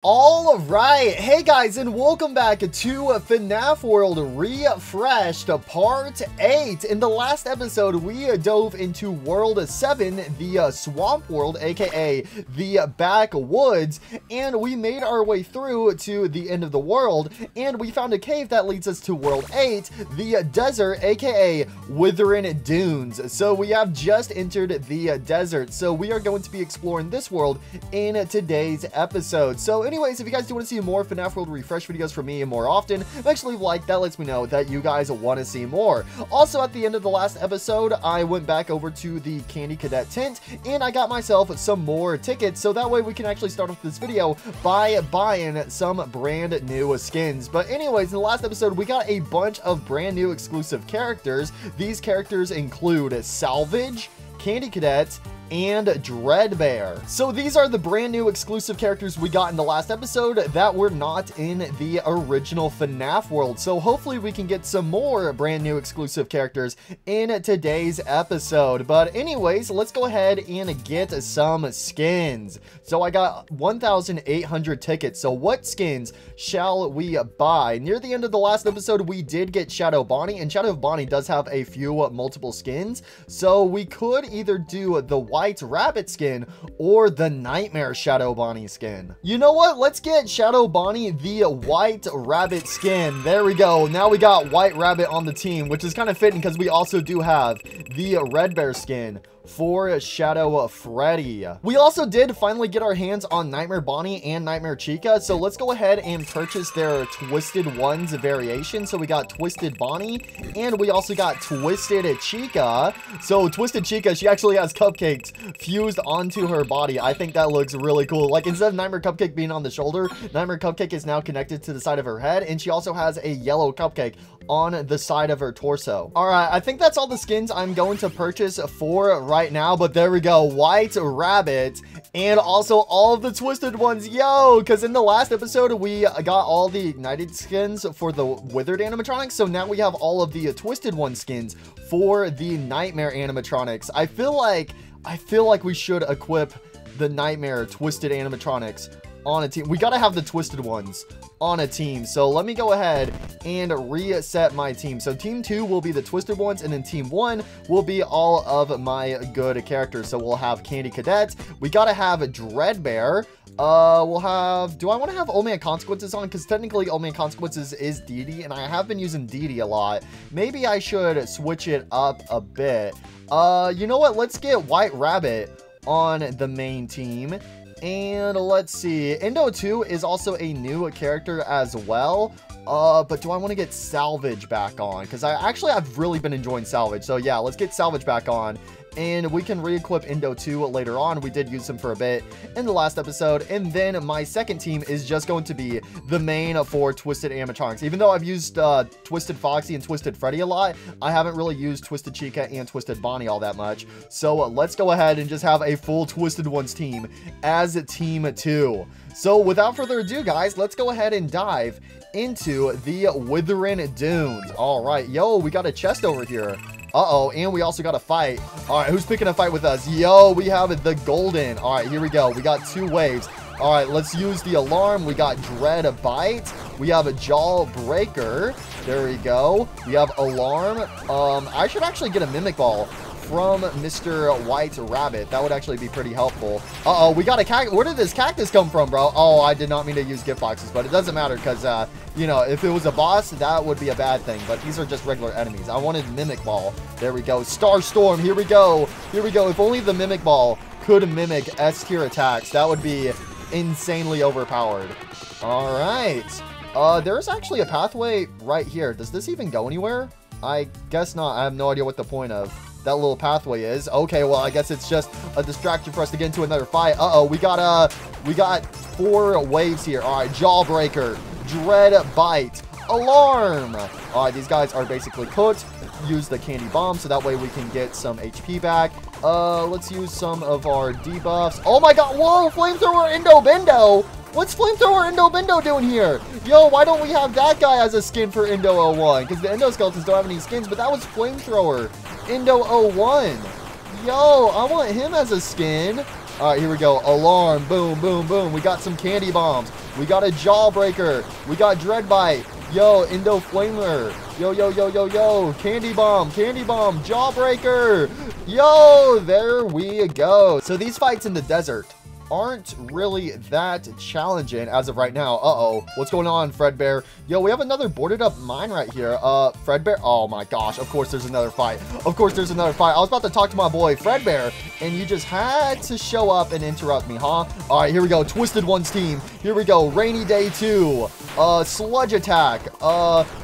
All right, hey guys, and welcome back to FNAF World Refreshed Part 8. In the last episode, we dove into World 7, the Swamp World, aka the Backwoods, and we made our way through to the end of the world, and we found a cave that leads us to World 8, the desert, aka Withering Dunes. So we have just entered the desert, so we are going to be exploring this world in today's episode. So anyways, if you guys do want to see more FNAF World Refresh videos from me more often, make sure to leave a like. That lets me know that you guys want to see more. Also, at the end of the last episode, I went back over to the Candy Cadet tent, and I got myself some more tickets, so that way we can actually start off this video by buying some brand new skins. But anyways, in the last episode, we got a bunch of brand new exclusive characters. These characters include Salvage, Candy Cadet, and Dreadbear. So these are the brand new exclusive characters we got in the last episode that were not in the original FNAF world. So hopefully we can get some more brand new exclusive characters in today's episode. But anyways, let's go ahead and get some skins. So I got 1,800 tickets. So what skins shall we buy? Near the end of the last episode, we did get Shadow Bonnie, and Shadow Bonnie does have a few multiple skins. So we could either do the White Rabbit skin or the Nightmare Shadow Bonnie skin. You know what? Let's get Shadow Bonnie the White Rabbit skin. There we go. Now we got White Rabbit on the team, which is kind of fitting because we also do have the Red Bear skin for Shadow Freddy. We also did finally get our hands on Nightmare Bonnie and Nightmare Chica, so let's go ahead and purchase their Twisted Ones variation. So we got Twisted Bonnie, and we also got Twisted Chica. So Twisted Chica, she actually has cupcakes fused onto her body. I think that looks really cool. Like, instead of Nightmare Cupcake being on the shoulder, Nightmare Cupcake is now connected to the side of her head, and she also has a yellow cupcake on the side of her torso. All right, I think that's all the skins I'm going to purchase for right now, but there we go. White Rabbit, and also all of the Twisted Ones. Yo, because in the last episode, we got all the Ignited skins for the Withered animatronics, so now we have all of the Twisted One skins for the Nightmare animatronics. I feel like we should equip the Nightmare Twisted animatronics on a team. We gotta have the Twisted Ones on a team. So let me go ahead and reset my team. So team 2 will be the Twisted Ones, and then team 1 will be all of my good characters. So we'll have Candy Cadet. We gotta have Dreadbear. We'll have, do I want to have Old Man Consequences on? Because technically Old Man Consequences is Dee Dee, and I have been using Dee Dee a lot. Maybe I should switch it up a bit. You know what? Let's get White Rabbit on the main team. And let's see, Endo 2 is also a new character as well. But do I want to get Salvage back on? Because I've really been enjoying Salvage. So yeah, let's get Salvage back on. And we can re-equip Endo 2 later on. We did use him for a bit in the last episode. And then my second team is just going to be the main for Twisted animatronics. Even though I've used Twisted Foxy and Twisted Freddy a lot, I haven't really used Twisted Chica and Twisted Bonnie all that much. So let's go ahead and just have a full Twisted Ones team as team 2. So without further ado, guys, let's go ahead and dive into the Withering Dunes. All right, yo, we got a chest over here. Uh-oh, and we also got a fight. All right, who's picking a fight with us? Yo, we have the Golden. All right, here we go. We got 2 waves. All right, let's use the alarm. We got Dread Bite. We have a Jawbreaker. There we go. We have alarm. I should actually get a Mimic Ball from Mr. White Rabbit. That would actually be pretty helpful. Uh-oh, we got a cactus. Where did this cactus come from, bro? Oh, I did not mean to use gift boxes, but it doesn't matter because, you know, if it was a boss, that would be a bad thing, but these are just regular enemies. I wanted Mimic Ball. There we go. Star Storm. Here we go. Here we go. If only the Mimic Ball could mimic S-tier attacks, that would be insanely overpowered. All right. There's actually a pathway right here. Does this even go anywhere? I guess not. I have no idea what the point of that little pathway is. Okay, well, I guess it's just a distraction for us to get into another fight. Uh-oh, we got 4 waves here. All right, Jawbreaker, Dread Bite, Alarm. All right, these guys are basically cooked. Use the Candy Bomb so that way we can get some HP back. Let's use some of our debuffs. Oh my god, whoa, Flamethrower Endo Bendo. What's Flamethrower Endo Bendo doing here? Yo, why don't we have that guy as a skin for Endo 01? Because the Endo Skeletons don't have any skins, but that was Flamethrower Endo 01. Yo, I want him as a skin. All right, here we go. Alarm. Boom, boom, boom. We got some candy bombs. We got a jawbreaker. We got Dreadbite. Yo, Endo Flamer. Yo, yo, yo, yo, yo. Candy bomb, jawbreaker. Yo, there we go. So these fights in the desert aren't really that challenging as of right now. Uh-oh. What's going on, Fredbear? Yo, we have another boarded up mine right here. Fredbear? Oh my gosh. Of course there's another fight. Of course there's another fight. I was about to talk to my boy, Fredbear, and you just had to show up and interrupt me, huh? All right, here we go. Twisted Ones team. Here we go. Rainy Day 2. Sludge Attack.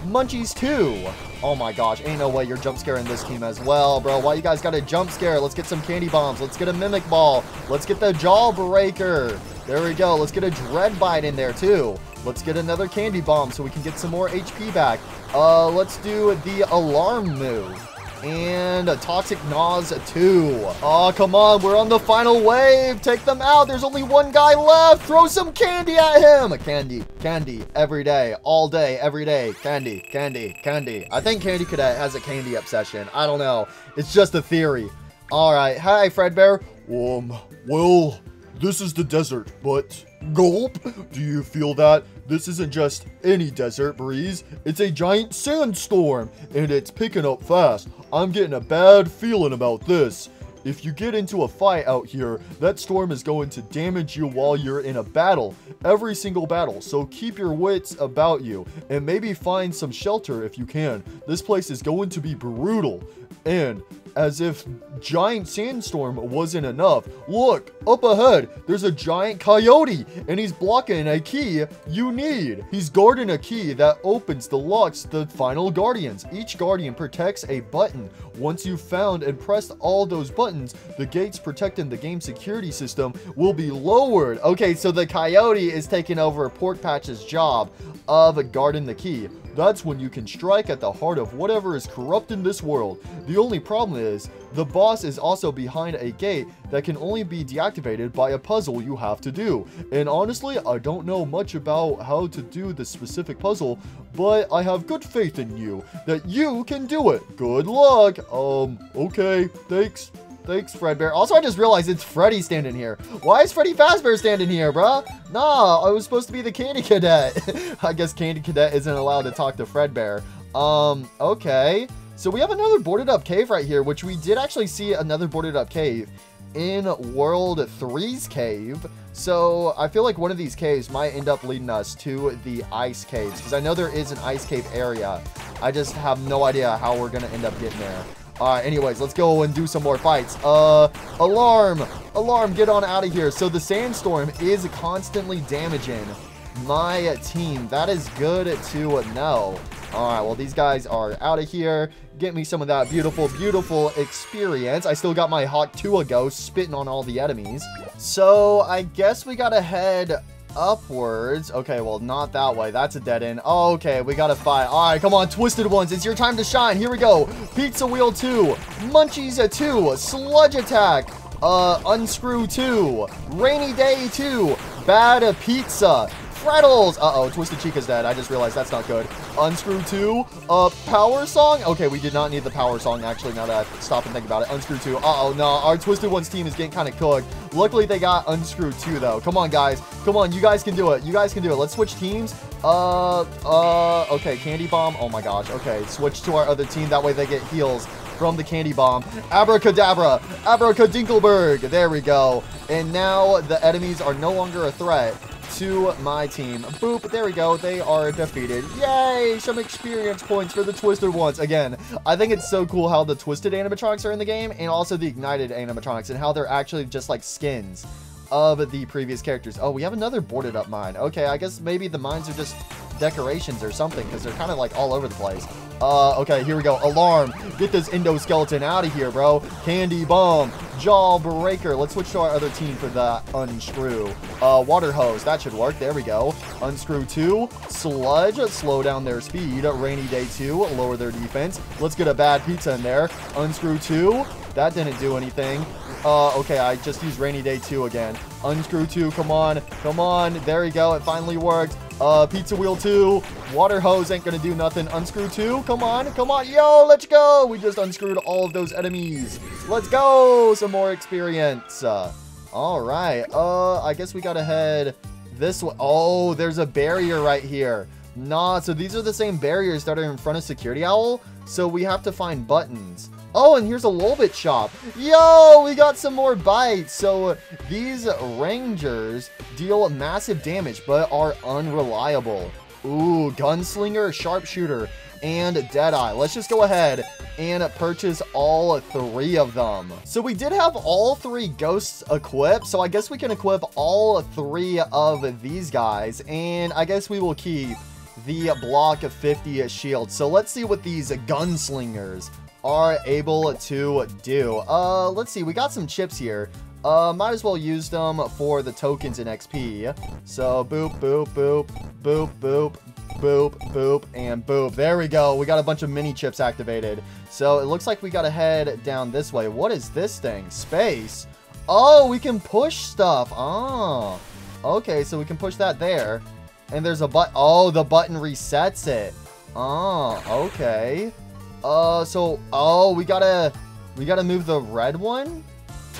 Munchies 2. Oh my gosh, ain't no way you're jump scaring this team as well, bro. Why you guys got a jump scare? Let's get some candy bombs. Let's get a mimic ball. Let's get the jawbreaker. There we go. Let's get a Dreadbite in there too. Let's get another candy bomb so we can get some more HP back. Let's do the alarm move. And a Toxic Nas 2. Oh, come on. We're on the final wave. Take them out. There's only one guy left. Throw some candy at him. Candy. Every day. All day. Every day. Candy. I think Candy Cadet has a candy obsession. I don't know. It's just a theory. All right. Hi, Fredbear. Well, this is the desert, but gulp. Do you feel that? This isn't just any desert breeze. It's a giant sandstorm, and it's picking up fast. I'm getting a bad feeling about this. If you get into a fight out here, that storm is going to damage you while you're in a battle. Every single battle. So keep your wits about you, and maybe find some shelter if you can. This place is going to be brutal. And as if giant sandstorm wasn't enough, look, up ahead, there's a giant coyote, and he's blocking a key you need. He's guarding a key that opens the locks to the final guardians. Each guardian protects a button. Once you've found and pressed all those buttons, the gates protecting the game security system will be lowered. Okay, so the coyote is taking over Pork Patch's job of guarding the key. That's when you can strike at the heart of whatever is corrupting this world. The only problem is, the boss is also behind a gate that can only be deactivated by a puzzle you have to do. And honestly, I don't know much about how to do this specific puzzle, but I have good faith in you that you can do it. Good luck. Okay, thanks. Thanks, Fredbear. Also, I just realized it's Freddy standing here. Why is Freddy Fazbear standing here, bruh? Nah, I was supposed to be the Candy Cadet. I guess Candy Cadet isn't allowed to talk to Fredbear. Okay. So we have another boarded up cave right here, which we did actually see another boarded up cave in World 3's cave. So I feel like one of these caves might end up leading us to the ice caves, because I know there is an ice cave area. I just have no idea how we're going to end up getting there. Alright, anyways, let's go and do some more fights. Alarm, get on out of here. So the sandstorm is constantly damaging my team. That is good to know. Alright, well, these guys are out of here. Get me some of that beautiful experience. I still got my Hawk Tua ghost spitting on all the enemies. So I guess we gotta head upwards. Okay, well, not that way. That's a dead end. Oh, okay, we gotta fight. All right, come on, Twisted Ones. It's your time to shine. Here we go. Pizza Wheel 2. Munchies 2. Sludge Attack. Unscrew 2. Rainy Day 2. Bad Pizza. Frettles. Uh-oh, Twisted Chica's dead. I just realized that's not good. Unscrew 2. Power Song. Okay, we did not need the Power Song, actually, now that I stop and think about it. Unscrew 2. Uh-oh, no. Our Twisted Ones team is getting kind of cooked. Luckily, they got Unscrew 2, though. Come on, guys. Come on, you guys can do it. Let's switch teams. Okay, Candy Bomb. Oh, my gosh. Okay, switch to our other team. That way they get heals from the Candy Bomb. Abracadabra. Abracadinkleberg. There we go. And now the enemies are no longer a threat to my team. Boop, there we go. They are defeated. Yay, some experience points for the Twisted Ones. Again, I think it's so cool how the Twisted animatronics are in the game, and also the Ignited animatronics, and how they're actually just like skins of the previous characters. Oh, we have another boarded up mine. Okay, I guess maybe the mines are just decorations or something, because they're kind of like all over the place. Okay, here we go. Alarm. Get this endoskeleton out of here, bro. Candy Bomb. Jawbreaker. Let's switch to our other team for the Unscrew. Water Hose. That should work. There we go. Unscrew 2. Sludge. Slow down their speed. Rainy Day 2. Lower their defense. Let's get a Bad Pizza in there. Unscrew 2. That didn't do anything. Okay, I just used Rainy Day 2 again. Unscrew 2, come on. Come on. There we go. It finally worked. Pizza Wheel 2. Water Hose ain't gonna do nothing. Unscrew 2. Come on. Come on. Yo, let's go. We just unscrewed all of those enemies. Let's go. Some more experience. All right. I guess we gotta head this way. Oh, there's a barrier right here. Nah, so these are the same barriers that are in front of Security Owl. So we have to find buttons. Oh, and here's a Lolbit shop. Yo, we got some more bites. So these rangers deal massive damage, but are unreliable. Ooh, gunslinger, sharpshooter, and Deadeye. Let's just go ahead and purchase all 3 of them. So we did have all 3 ghosts equipped, so I guess we can equip all 3 of these guys, and I guess we will keep the block of 50 shield. So let's see what these gunslingers are able to do. Let's see, we got some chips here. Might as well use them for the tokens and XP. So boop, boop, boop, boop, boop, boop, boop, and boop. There we go. We got a bunch of mini chips activated. So it looks like we gotta head down this way. What is this thing? Space? Oh, we can push stuff. Oh, okay. So we can push that there. And there's a button. Oh, the button resets it. Oh, okay. Oh, we gotta move the red one.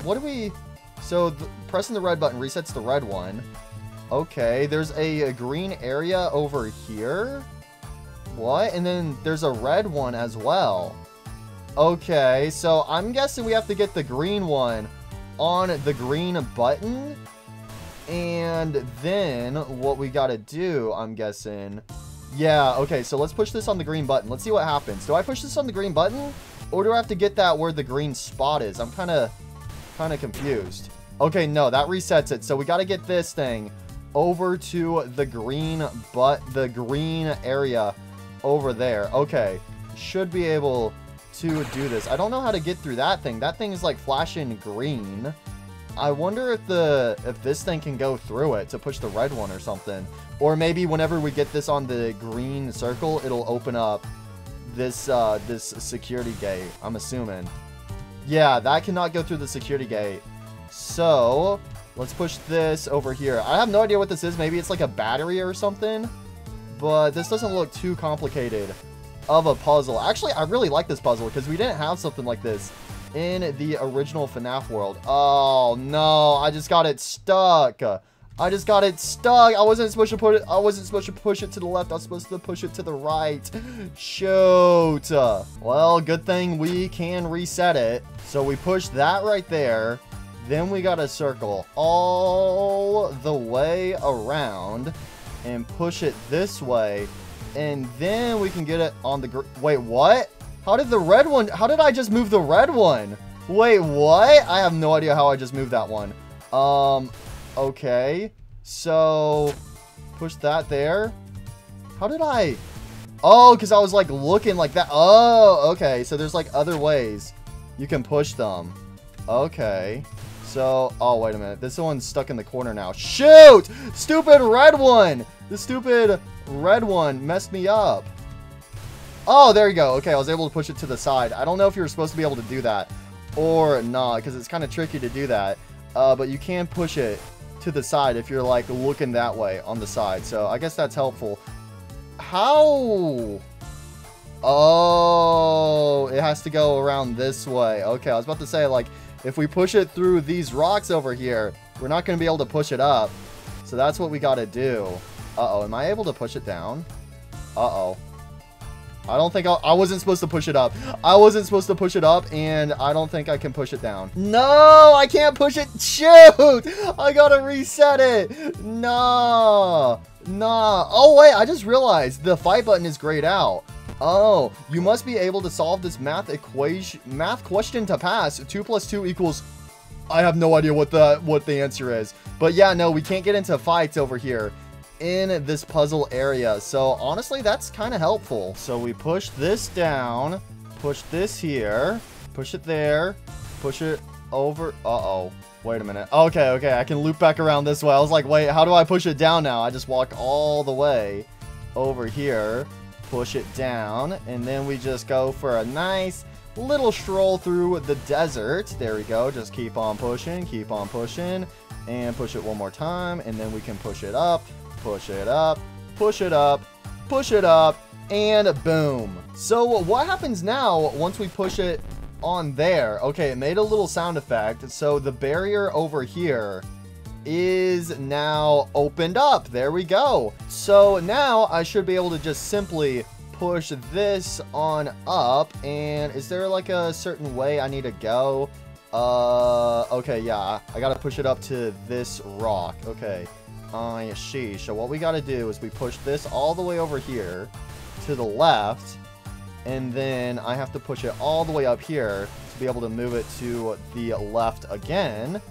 What do we? So pressing the red button resets the red one. Okay, there's a green area over here. What? And then there's a red one as well. Okay, so I'm guessing we have to get the green one on the green button. And then what we gotta do, I'm guessing. Yeah, okay, so let's push this on the green button. Let's see what happens. Do I push this on the green button? Or do I have to get that where the green spot is? I'm kind of confused. Okay, no, that resets it. So we gotta get this thing over to the green area over there. Okay, should be able to do this. I don't know how to get through that thing. That thing is like flashing green. I wonder if this thing can go through it to push the red one or something. Or maybe whenever we get this on the green circle, it'll open up this this security gate, I'm assuming. Yeah, that cannot go through the security gate. So let's push this over here. I have no idea what this is. Maybe it's like a battery or something. But this doesn't look too complicated of a puzzle. Actually, I really like this puzzle because we didn't have something like this in the original FNAF world. Oh no, I just got it stuck. I just got it stuck. I wasn't supposed to put it. I wasn't supposed to push it to the left. I was supposed to push it to the right. Shoot. Well, good thing we can reset it. So we push that right there. Then we got to circle all the way around and push it this way. And then we can get it on the... Wait, what? How did the red one... How did I just move the red one? Wait, what? I have no idea how I just moved that one. Okay. So, push that there. How did I... Oh, because I was, like, looking like that. Oh, okay. So, there's, like, other ways you can push them. Okay. So, oh, wait a minute. This one's stuck in the corner now. Shoot! Stupid red one! The stupid red one messed me up. Oh, there you go. Okay, I was able to push it to the side. I don't know if you're supposed to be able to do that or not, because it's kind of tricky to do that. But you can push it to the side if you're, like, looking that way on the side. So, I guess that's helpful. How? Oh, it has to go around this way. Okay, I was about to say, like, if we push it through these rocks over here, we're not going to be able to push it up. So that's what we got to do. Uh-oh, am I able to push it down? Uh-oh. I don't think I wasn't supposed to push it up. I wasn't supposed to push it up, and I don't think I can push it down. No, I can't push it. Shoot! I gotta reset it. Nah. Oh, wait, I just realized the fight button is grayed out. Oh, you must be able to solve this math question to pass. 2 + 2 equals... I have no idea what the answer is. But yeah, no, we can't get into fights over here in this puzzle area. So honestly, that's kind of helpful. So we push this down, push this here, push it there, push it over. Uh-oh. Wait a minute. Okay, I can loop back around this way. I was like, wait, how do I push it down now? I just walk all the way over here, push it down, and then we just go for a nice little stroll through the desert. There we go. Just keep on pushing, and push it one more time, and then we can push it up, push it up, push it up, push it up, and boom. So what happens now once we push it on there. Okay, it made a little sound effect. So the barrier over here is now opened up. There we go. So now I should be able to just simply push this on up. And is there like a certain way I need to go? Okay, yeah, I gotta push it up to this rock. Okay, I see. So what we gotta do is we push this all the way over here to the left, and then I have to push it all the way up here to be able to move it to the left again.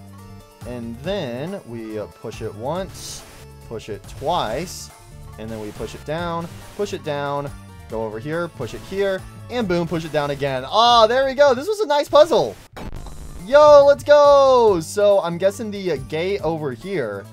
And then we push it once, push it twice, and then we push it down, go over here, push it here, and boom, push it down again. Ah, there we go. This was a nice puzzle. Yo, let's go. So I'm guessing the gate over here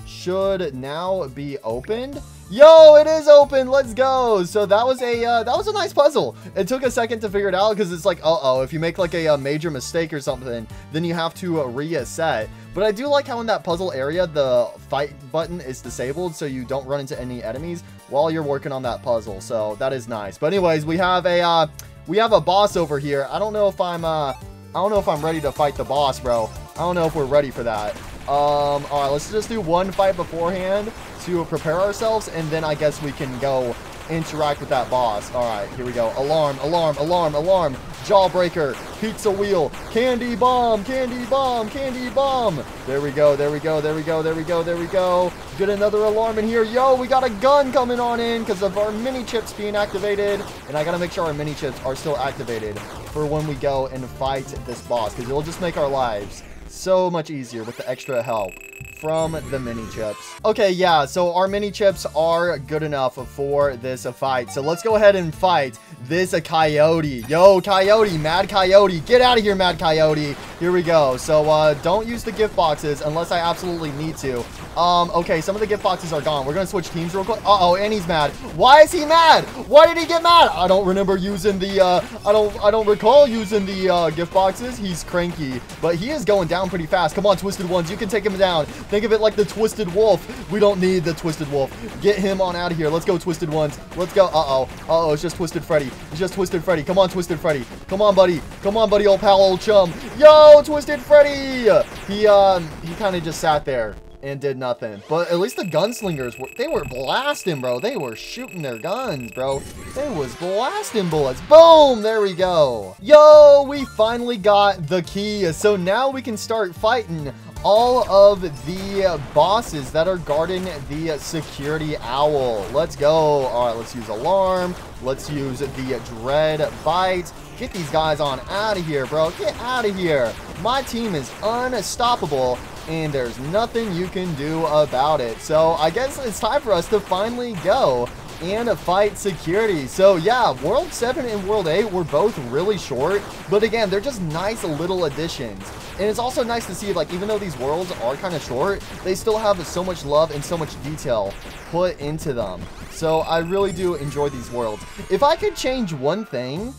should now be opened. Yo, it is open. Let's go. So that was a nice puzzle. It took a second to figure it out because it's like, if you make like a major mistake or something, then you have to reset. But I do like how in that puzzle area, the fight button is disabled, so you don't run into any enemies while you're working on that puzzle. So that is nice. But anyways, we have a boss over here. I don't know if I'm ready to fight the boss, bro. I don't know if we're ready for that. All right, let's just do one fight beforehand to prepare ourselves, and then I guess we can go interact with that boss. All right, here we go. Alarm, alarm, alarm, alarm. Jawbreaker, pizza wheel, candy bomb, candy bomb, candy bomb. There we go, there we go, there we go, there we go, there we go. Get another alarm in here. Yo, we got a gun coming on in because of our mini chips being activated. And I got to make sure our mini chips are still activated for when we go and fight this boss, because it'll just make our lives so much easier with the extra help from the mini chips. Okay, yeah, so our mini chips are good enough for this fight. So let's go ahead and fight this coyote. Yo, coyote, mad coyote, get out of here, mad coyote. Here we go. So don't use the gift boxes unless I absolutely need to. Okay, some of the gift boxes are gone. We're gonna switch teams real quick. And he's mad. Why is he mad? Why did he get mad? I don't remember using the I don't recall using the gift boxes. He's cranky, but he is going down pretty fast. Come on, Twisted Ones, you can take him down. Think of it like the Twisted Wolf. We don't need the Twisted Wolf. Get him on out of here. Let's go, Twisted Ones. Let's go. It's just Twisted Freddy. It's just Twisted Freddy. Come on, Twisted Freddy. Come on, buddy. Come on, buddy, old pal, old chum. Yo, Twisted Freddy. He kind of just sat there and did nothing. But at least the gunslingers they were blasting, bro. They were shooting their guns, bro. They was blasting bullets. Boom, there we go. Yo, we finally got the key. So now we can start fighting all of the bosses that are guarding the security owl. Let's go. All right, let's use alarm. Let's use the dread bite. Get these guys on out of here, bro. Get out of here. My team is unstoppable, and there's nothing you can do about it. So I guess it's time for us to finally go and fight security. So yeah, World 7 and World 8 were both really short, but again, they're just nice little additions. And it's also nice to see, like, even though these worlds are kind of short, they still have so much love and so much detail put into them. So I really do enjoy these worlds. If I could change one thing,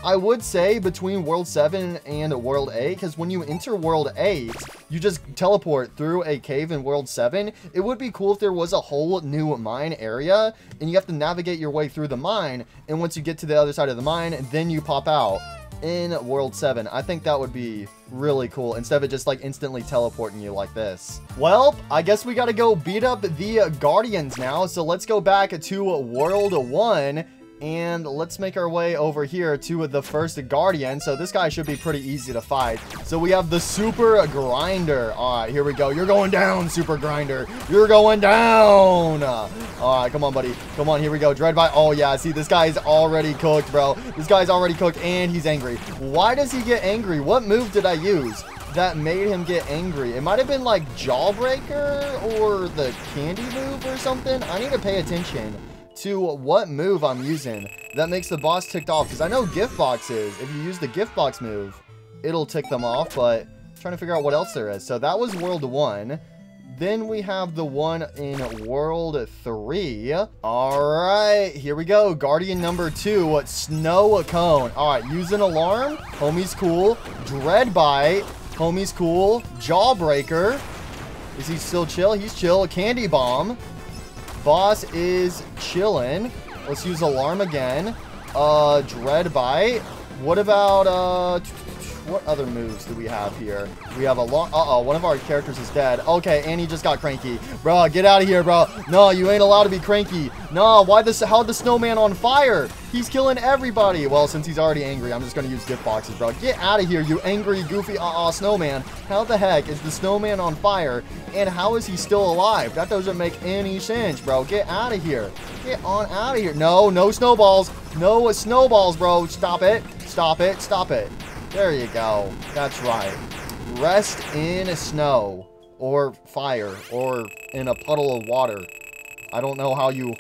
I would say between World 7 and World 8, because when you enter World 8, you just teleport through a cave in World 7. It would be cool if there was a whole new mine area, and you have to navigate your way through the mine, and once you get to the other side of the mine, then you pop out in World 7. I think that would be really cool, instead of just like instantly teleporting you like this. Well, I guess we gotta go beat up the Guardians now, so let's go back to World 1, and let's make our way over here to the first Guardian. So this guy should be pretty easy to fight. So we have the Super Grinder. All right, here we go. You're going down, Super Grinder. You're going down. All right, come on, buddy. Come on, here we go. Dreadbite. Oh, yeah. See, this guy's already cooked, bro. This guy's already cooked, and he's angry. Why does he get angry? What move did I use that made him get angry? It might have been like Jawbreaker or the candy move or something. I need to pay attention to what move I'm using that makes the boss ticked off, because I know gift boxes, if you use the gift box move, it'll tick them off, but I'm trying to figure out what else there is. So that was World 1. Then we have the one in World 3. All right, here we go. Guardian number 2, Snow Cone. All right, use an alarm. Homie's cool. Dread Bite. Homie's cool. Jawbreaker. Is he still chill? He's chill. Candy Bomb. Boss is chillin'. Let's use alarm again. Dread Bite. What about, what other moves do we have here? We have a long... Uh-oh, one of our characters is dead. Okay, and he just got cranky. Bro, get out of here, bro. No, you ain't allowed to be cranky. No, how'd the snowman on fire? He's killing everybody. Well, since he's already angry, I'm just gonna use gift boxes, bro. Get out of here, you angry, goofy, snowman. How the heck is the snowman on fire? And how is he still alive? That doesn't make any sense, bro. Get out of here. Get on out of here. No, no snowballs. No snowballs, bro. Stop it. Stop it. Stop it. There you go. That's right. Rest in snow or fire or in a puddle of water. I don't know how you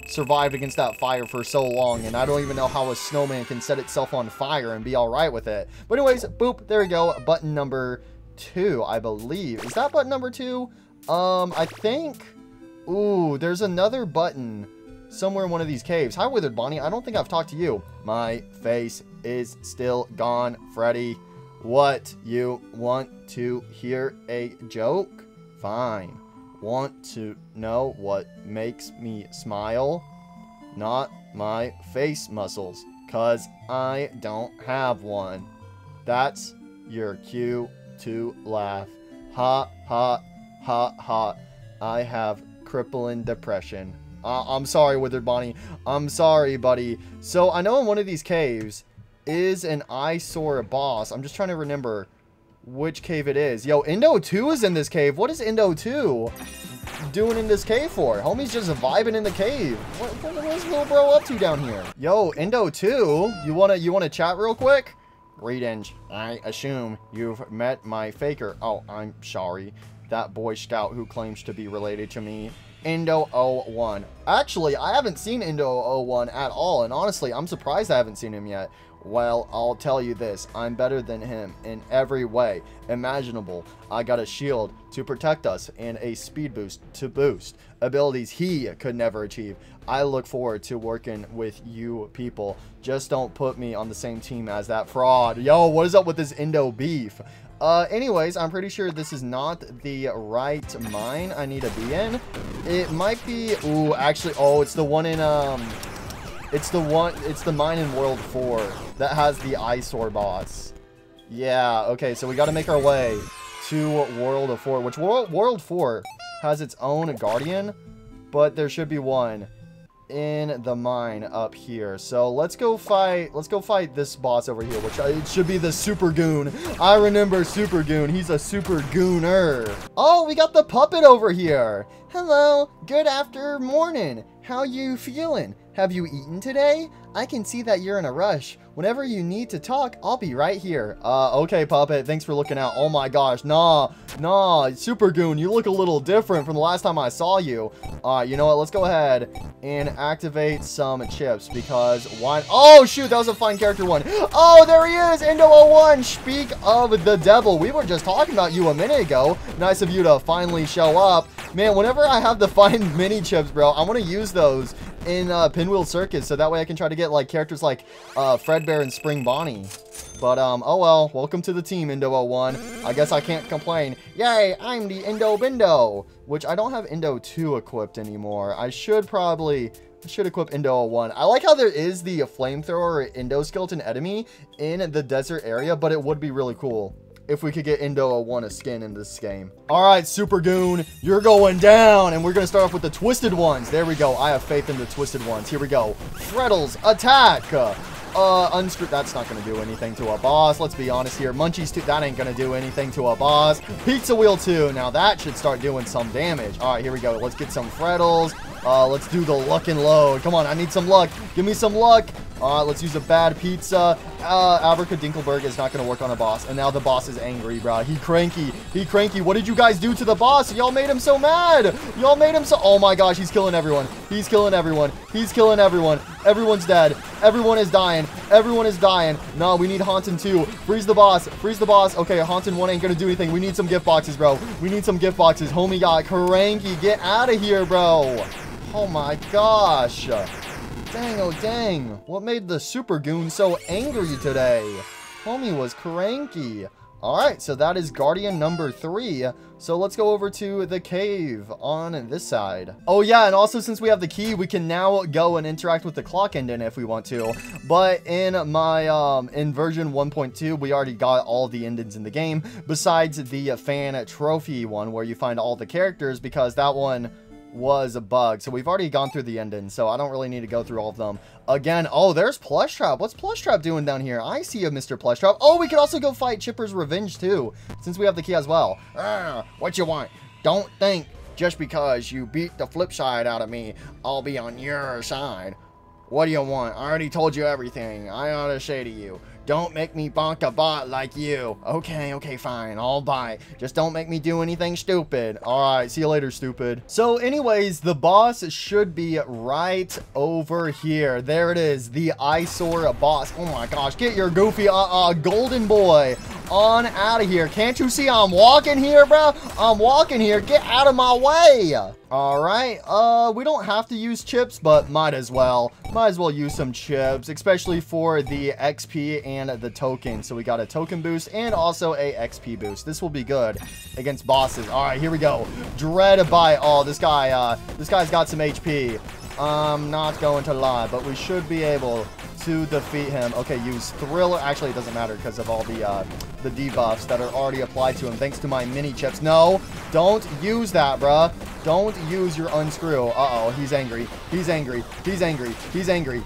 survived against that fire for so long, and I don't even know how a snowman can set itself on fire and be all right with it. But anyways, boop, there we go. Button number 2, I believe. Is that button number 2? I think... Ooh, there's another button somewhere in one of these caves. Hi, Withered Bonnie. I don't think I've talked to you. My face is still gone, Freddy. What? You want to hear a joke? Fine. Want to know what makes me smile? Not my face muscles, 'cause I don't have one. That's your cue to laugh. Ha, ha, ha, ha. I have crippling depression. I'm sorry, Withered Bonnie. I'm sorry, buddy. So, I know in one of these caves is an eyesore boss. I'm just trying to remember which cave it is. Yo, Endo 2 is in this cave. What is Endo 2 doing in this cave for? Homie's just vibing in the cave. What is little bro up to down here? Yo, Endo 2, you wanna chat real quick? Greetings. I assume you've met my faker. Oh, I'm sorry. That Boy Scout who claims to be related to me. Endo 01. Actually, I haven't seen Endo 01 at all, and honestly, I'm surprised I haven't seen him yet. Well, I'll tell you this, I'm better than him in every way imaginable. I got a shield to protect us and a speed boost to boost abilities he could never achieve. I look forward to working with you people. Just don't put me on the same team as that fraud. Yo, what is up with this Endo beef? Anyways, I'm pretty sure this is not the right mine I need to be in. It might be, ooh, actually, oh, it's the one in, it's the mine in World 4 that has the eyesore boss. Yeah, okay, so we got to make our way to World of 4, which World 4 has its own guardian, but there should be one in the mine up here. So let's go fight this boss over here, which it should be the Super Goon. I remember Super Goon. He's a Super Gooner. Oh, we got the puppet over here. Hello, good after morning. How you feeling? Have you eaten today? I can see that you're in a rush. Whenever you need to talk, I'll be right here. Okay, puppet. Thanks for looking out. Oh my gosh. Nah, Super Goon, you look a little different from the last time I saw you. You know what? Let's go ahead and activate some chips because why? Oh, shoot. That was a fine character one. Oh, there he is. Endo 01. Speak of the devil. We were just talking about you a minute ago. Nice of you to finally show up. Man, whenever I have the fine mini chips, bro, I want to use those in Pinwheel Circus, so that way I can try to get like characters like Fredbear and Spring Bonnie. But oh well, welcome to the team, Endo 01. I guess I can't complain. Yay, I'm the Endo Bindo, which I don't have Endo 2 equipped anymore. I should equip Endo 01. I like how there is the flamethrower Endo skeleton enemy in the desert area, but it would be really cool if we could get Endo 01 a skin in this game. Alright, Super Goon, you're going down, and we're going to start off with the Twisted Ones. There we go. I have faith in the Twisted Ones. Here we go. Freddles, attack! Unscrew... That's not going to do anything to a boss. Let's be honest here. Munchies 2, that ain't going to do anything to a boss. Pizza Wheel 2, now that should start doing some damage. Alright, here we go. Let's get some Freddles. Let's do the luck and load. Come on, I need some luck. Give me some luck. Let's use a bad pizza. Abracadinkleberg is not going to work on a boss. And now the boss is angry, bro. He cranky. What did you guys do to the boss? Y'all made him so mad. Y'all made him so... Oh my gosh, he's killing everyone. He's killing everyone. Everyone's dead. Everyone is dying. No, we need Haunted 2. Freeze the boss. Okay, Haunted 1 ain't going to do anything. We need some gift boxes, bro. Homie got cranky. Get out of here, bro. Oh my gosh. Dang, oh dang. What made the Super Goon so angry today? Homie was cranky. All right, so that is Guardian number 3. So let's go over to the cave on this side. Oh yeah, and also since we have the key, we can now go and interact with the clock ending if we want to. But in my in version 1.2, we already got all the endings in the game, besides the fan trophy one where you find all the characters, because that one was a bug. So we've already gone through the ending, so I don't really need to go through all of them again. Oh, there's Plush Trap. What's Plush Trap doing down here? I see a Mr. Plush Trap. Oh, we could also go fight Chipper's Revenge too, since we have the key as well. What you want? Don't think just because you beat the flip side out of me, I'll be on your side. What do you want? I already told you everything I ought to say to you. Don't make me bonk a bot like you. Okay, fine. I'll buy. Just don't make me do anything stupid. All right, see you later, stupid. So anyways, the boss should be right over here. There it is, the eyesore boss. Oh my gosh, get your goofy golden boy on out of here. Can't you see I'm walking here, bro? I'm walking here. Get out of my way. All right, we don't have to use chips, but might as well use some chips, especially for the XP and the token. So we got a token boost and also a XP boost. This will be good against bosses. All right, here we go. Dread Bite. Oh, this guy's got some HP. I'm not going to lie, but we should be able to defeat him. Okay, use Thriller. Actually, it doesn't matter because of all the debuffs that are already applied to him thanks to my mini chips. No, don't use that, bruh. Don't use your unscrew. Uh-oh, he's angry. He's angry. He's angry. He's angry.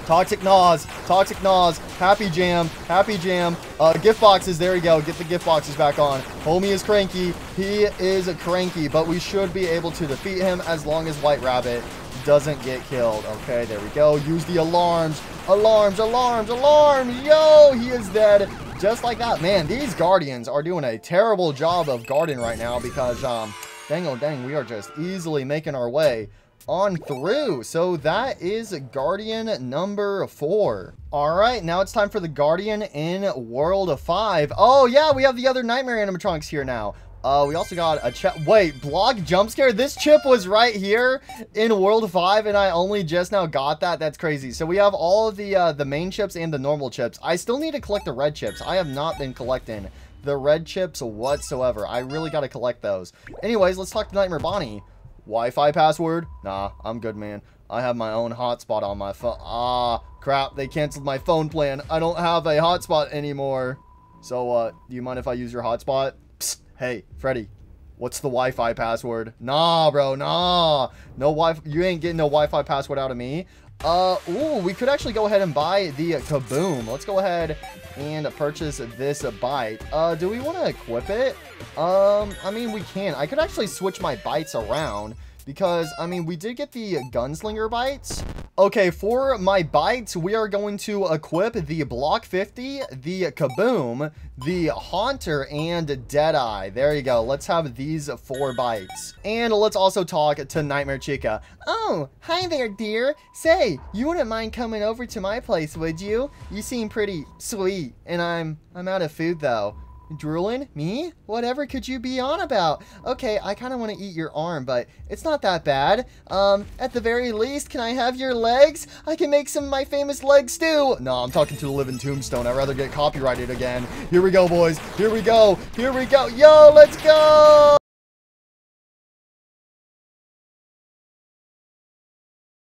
Toxic Gnaws. Toxic Gnaws. Happy Jam. Happy Jam. Gift boxes. There we go. Get the gift boxes back on. Homie is cranky. He is cranky, but we should be able to defeat him as long as White Rabbit doesn't get killed. Okay, there we go. Use the alarms. Alarms, alarms, alarms. Yo, he is dead. Just like that. Man, these Guardians are doing a terrible job of guarding right now because, dang, oh dang, we are just easily making our way on through. So that is Guardian number 4. All right, now it's time for the Guardian in World 5. Oh yeah, we have the other Nightmare animatronics here now. We also got a chip. Wait, block jump scare? This chip was right here in World 5, and I only just now got that? That's crazy. So we have all of the main chips and the normal chips. I still need to collect the red chips. I have not been collecting the red chips whatsoever. I really got to collect those. Anyways, let's talk to Nightmare Bonnie. Wi-Fi password? Nah, I'm good, man. I have my own hotspot on my phone. Ah, crap. They canceled my phone plan. I don't have a hotspot anymore. So, do you mind if I use your hotspot? Psst. Hey, Freddy, what's the Wi-Fi password? Nah, bro, nah. No Wi-Fi. You ain't getting no Wi-Fi password out of me. Ooh, we could actually go ahead and buy the Kaboom. Let's go ahead and purchase this bite. Do we want to equip it? I mean, we can. I could actually switch my bites around because, I mean, we did get the Gunslinger bites. Okay, for my bites, we are going to equip the Block 50, the Kaboom, the Haunter, and Deadeye. There you go. Let's have these 4 bites. And let's also talk to Nightmare Chica. Oh, hi there, dear. Say, you wouldn't mind coming over to my place, would you? You seem pretty sweet, and I'm out of food, though. Drooling? Me? Whatever could you be on about? Okay, I kind of want to eat your arm, but it's not that bad. At the very least, can I have your legs? I can make some of my famous leg stew. No, I'm talking to the living tombstone. I'd rather get copyrighted again. Here we go, boys. Here we go. Here we go. Yo, let's go!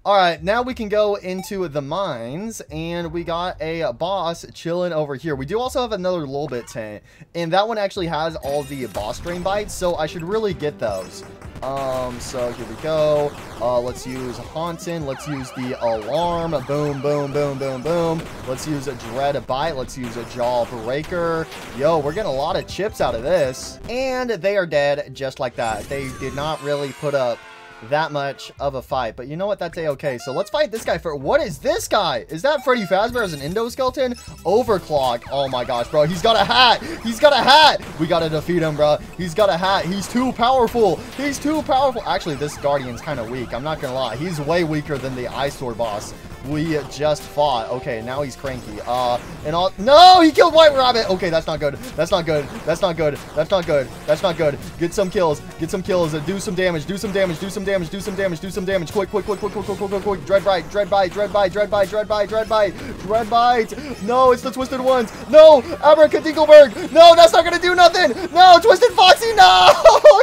All right, now we can go into the mines, and we got a boss chilling over here. We do also have another little bit tent, and that one actually has all the boss drain bites, so I should really get those. So here we go. Let's use Haunting. Let's use the Alarm. Boom, boom, boom, boom, boom. Let's use a Dread Bite. Let's use a Jaw Breaker. Yo, we're getting a lot of chips out of this, and they are dead just like that. They did not really put up that much of a fight, but you know what, that's a-okay. So let's fight this guy for what is this guy? Is that Freddy Fazbear as an endoskeleton? Overclock. Oh my gosh, bro, he's got a hat. He's got a hat. We gotta defeat him, bro. He's got a hat. He's too powerful. He's too powerful. Actually, this Guardian's kind of weak. I'm not gonna lie, he's way weaker than the eyesore boss we just fought. Okay, now he's cranky. No, he killed White Rabbit. Okay, that's not good. That's not good. That's not good. That's not good. That's not good. Get some kills. Get some kills. Do some damage. Do some damage. Do some damage. Do some damage. Do some damage. Quick, quick, quick, quick, quick, quick, quick, quick, quick. Dread bite. Dread bite. Dread bite. Dread bite. Dread bite. Dread bite. Dread bite. No, it's the Twisted Ones. No, Abracadabra. No, that's not gonna do nothing. No, Twisted Foxy. No,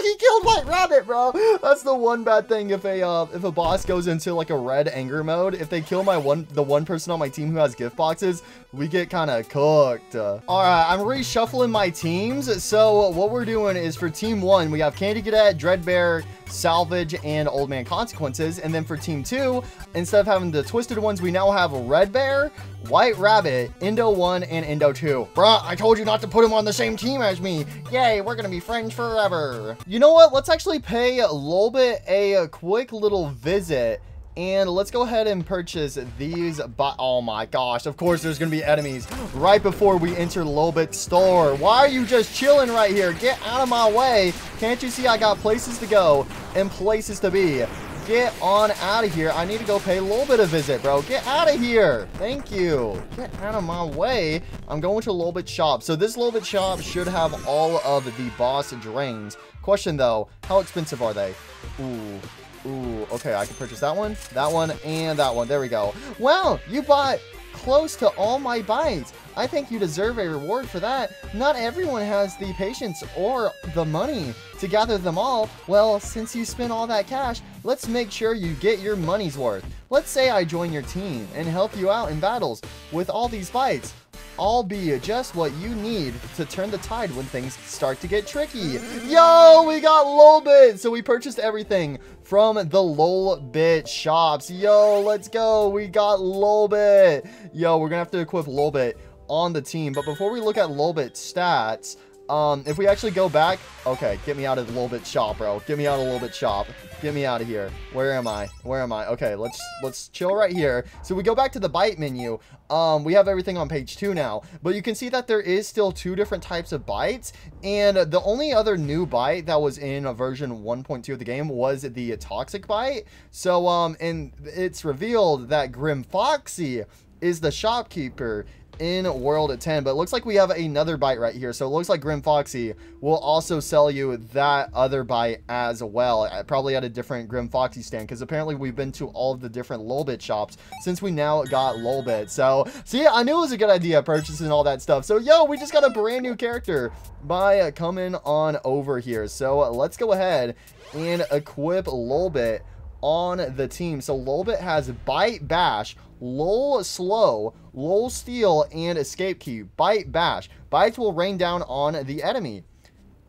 he killed White Rabbit, bro. That's the one bad thing if a boss goes into like a red anger mode. If they kill the one person on my team who has gift boxes, we get kind of cooked. All right, I'm reshuffling my teams. So what we're doing is for team 1, we have Candy Cadet, Dreadbear, Salvage, and Old Man Consequences. And then for team 2, instead of having the Twisted Ones, we now have Red Bear, White Rabbit, Endo 1, and Endo 2. Bruh, I told you not to put him on the same team as me. Yay, we're gonna be friends forever. You know what? Let's actually pay Lolbit a quick little visit. And let's go ahead and purchase these. Oh my gosh, of course there's gonna be enemies right before we enter Lolbit's store. Why are you just chilling right here? Get out of my way. Can't you see I got places to go and places to be? Get on out of here. I need to go pay Lolbit a visit, bro. Get out of here. Thank you. Get out of my way. I'm going to Lolbit's shop. So this Lolbit shop should have all of the boss drains. Question though, how expensive are they? Ooh, okay, I can purchase that one, and that one. There we go. Wow, you bought close to all my bites. I think you deserve a reward for that. Not everyone has the patience or the money to gather them all. Well, since you spent all that cash, let's make sure you get your money's worth. Let's say I join your team and help you out in battles with all these bites. I'll be just what you need to turn the tide when things start to get tricky. Yo, we got Lolbit. So we purchased everything from the Lolbit shops. Yo, let's go. We got Lolbit. Yo, we're gonna have to equip Lolbit on the team. But before we look at Lolbit's stats, if we actually go back, okay, get me out of the Lolbit shop, bro. Get me out of Lolbit shop. Get me out of here. Where am I? Where am I? Okay, let's chill right here. So we go back to the bite menu. We have everything on page 2 now, but you can see that there is still 2 different types of bites, and the only other new bite that was in version 1.2 of the game was the toxic bite. So and it's revealed that Grim Foxy is the shopkeeper in World 10, but it looks like we have another bite right here. So it looks like Grim Foxy will also sell you that other bite as well, probably at a different Grim Foxy stand, because apparently we've been to all of the different Lolbit shops since we now got Lolbit. So see, I knew it was a good idea purchasing all that stuff. So yo, we just got a brand new character by coming on over here. So let's go ahead and equip Lolbit on the team. So Lolbit has Bite Bash, Lol Slow, Lol Steal, and Escape Key. Bite Bash. Bites will rain down on the enemy.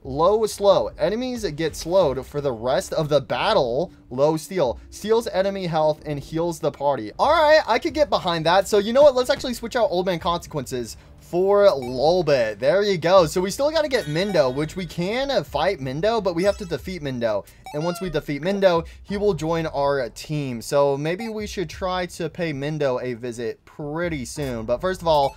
Low Slow. Enemies get slowed for the rest of the battle. Low Steal. Steals enemy health and heals the party. Alright, I could get behind that. So you know what? Let's actually switch out Old Man Consequences for Lolbit. There you go. So we still got to get Mendo, which we can fight Mendo, but we have to defeat Mendo. And once we defeat Mendo, he will join our team. So maybe we should try to pay Mendo a visit pretty soon. But first of all,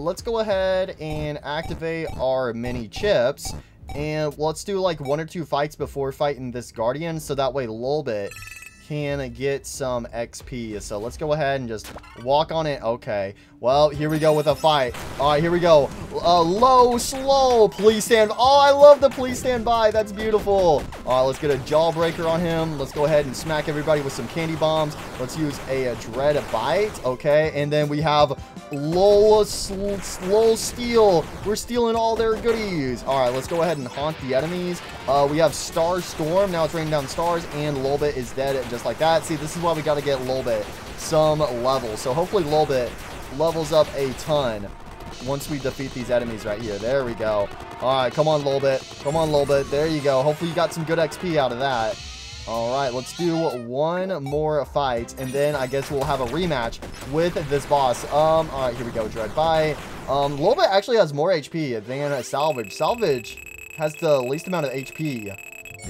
let's go ahead and activate our mini chips. And let's do like 1 or 2 fights before fighting this Guardian, so that way Lolbit can get some XP. So let's go ahead and just walk on it. Okay, well, here we go with a fight. All right, here we go. Low Slow, please stand. Oh, I love the please stand by. That's beautiful. All right, let's get a jawbreaker on him. Let's go ahead and smack everybody with some candy bombs. Let's use a dread bite. Okay, and then we have Low Steal. We're stealing all their goodies. All right, let's go ahead and haunt the enemies. We have Star Storm. Now it's raining down stars, and Lolbit is dead just like that. See, this is why we got to get Lolbit some levels. So hopefully Lolbit levels up a ton once we defeat these enemies right here. There we go. All right, come on, Lolbit. Come on, Lolbit. There you go. Hopefully you got some good XP out of that. All right, let's do 1 more fight, and then I guess we'll have a rematch with this boss. All right, here we go. Dread Bite. Lolbit actually has more HP than Salvage. Salvage has the least amount of HP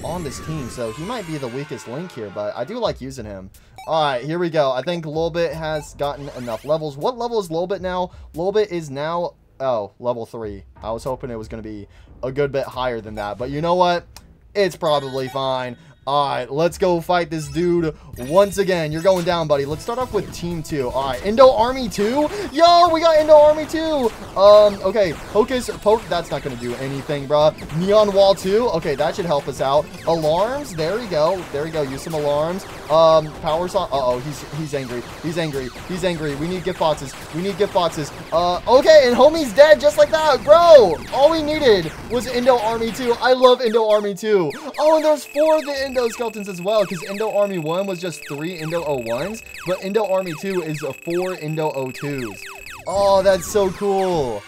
on this team, so he might be the weakest link here, but I do like using him. All right, here we go. I think Lolbit has gotten enough levels. What level is Lolbit now? Lolbit is now, oh, level 3. I was hoping it was going to be a good bit higher than that, but you know what? It's probably fine. All right, let's go fight this dude once again. You're going down, buddy. Let's start off with Team 2. All right, Endo Army 2. Yo, we got Endo Army 2. Okay, Hocus Poke. That's not going to do anything, bro. Neon Wall 2. Okay, that should help us out. Alarms. There we go. There we go. Use some alarms. Power Saw. Uh-oh, he's angry. He's angry. He's angry. We need gift boxes. We need gift boxes. Okay, and homie's dead just like that, bro. All we needed was Endo Army 2. I love Endo Army 2. Oh, and there's 4 of the Endo skeletons as well, because Endo Army 1 was just 3 Endo O1s, but Endo Army 2 is 4 Endo O2s. Oh, that's so cool.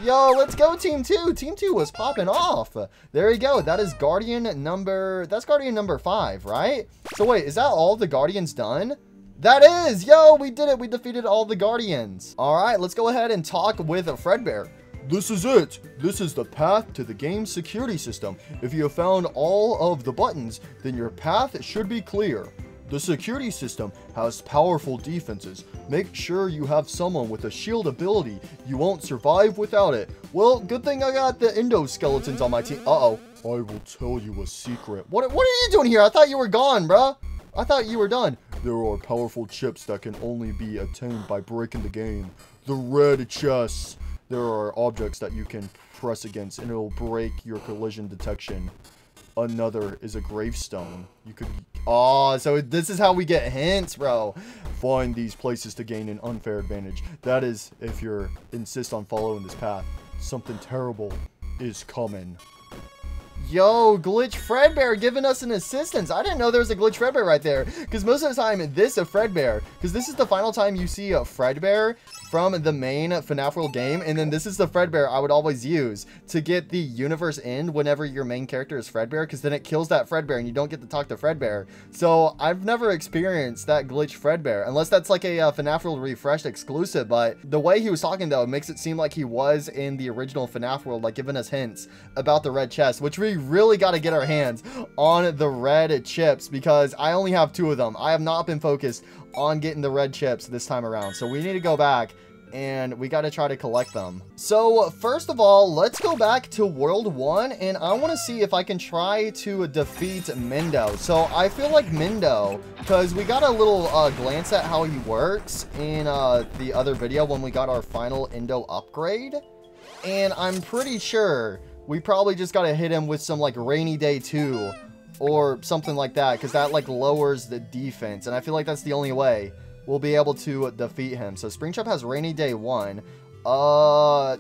Yo, let's go Team 2. Team 2 was popping off. There we go. That is Guardian number 5, right? So wait, is that all the Guardians done? That is! Yo, we did it. We defeated all the Guardians. All right, let's go ahead and talk with Fredbear. This is it. This is the path to the game's security system. If you have found all of the buttons, then your path should be clear. The security system has powerful defenses. Make sure you have someone with a shield ability. You won't survive without it. Well, good thing I got the Endo skeletons on my team. Uh-oh. I will tell you a secret. What are you doing here? I thought you were gone, bruh. I thought you were done. There are powerful chips that can only be attained by breaking the game. The red chests. There are objects that you can press against and it'll break your collision detection. Another is a gravestone. You could... Oh, so this is how we get hints, bro. Find these places to gain an unfair advantage. That is, if you insist on following this path. Something terrible is coming. Yo, Glitch Fredbear giving us an assistance. I didn't know there was a Glitch Fredbear right there. Because most of the time, this is a Fredbear. Because this is the final time you see a Fredbear from the main FNAF World game. And then this is the Fredbear I would always use to get the universe end whenever your main character is Fredbear. Because then it kills that Fredbear and you don't get to talk to Fredbear. So I've never experienced that Glitch Fredbear. Unless that's like a FNAF World Refreshed exclusive. But the way he was talking though makes it seem like he was in the original FNAF World. Like giving us hints about the red chest. Which we really got to get our hands on the red chips. Because I only have 2 of them. I have not been focused on getting the red chips this time around. So we need to go back and we got to try to collect them. So first of all, let's go back to World 1 and I want to see if I can try to defeat Mendo. So I feel like Mendo, because we got a little glance at how he works in the other video when we got our final Endo upgrade. And I'm pretty sure we probably just got to hit him with some like Rainy Day 2 or something like that, because that like lowers the defense. And I feel like that's the only way we'll be able to defeat him. So Springtrap has Rainy Day 1.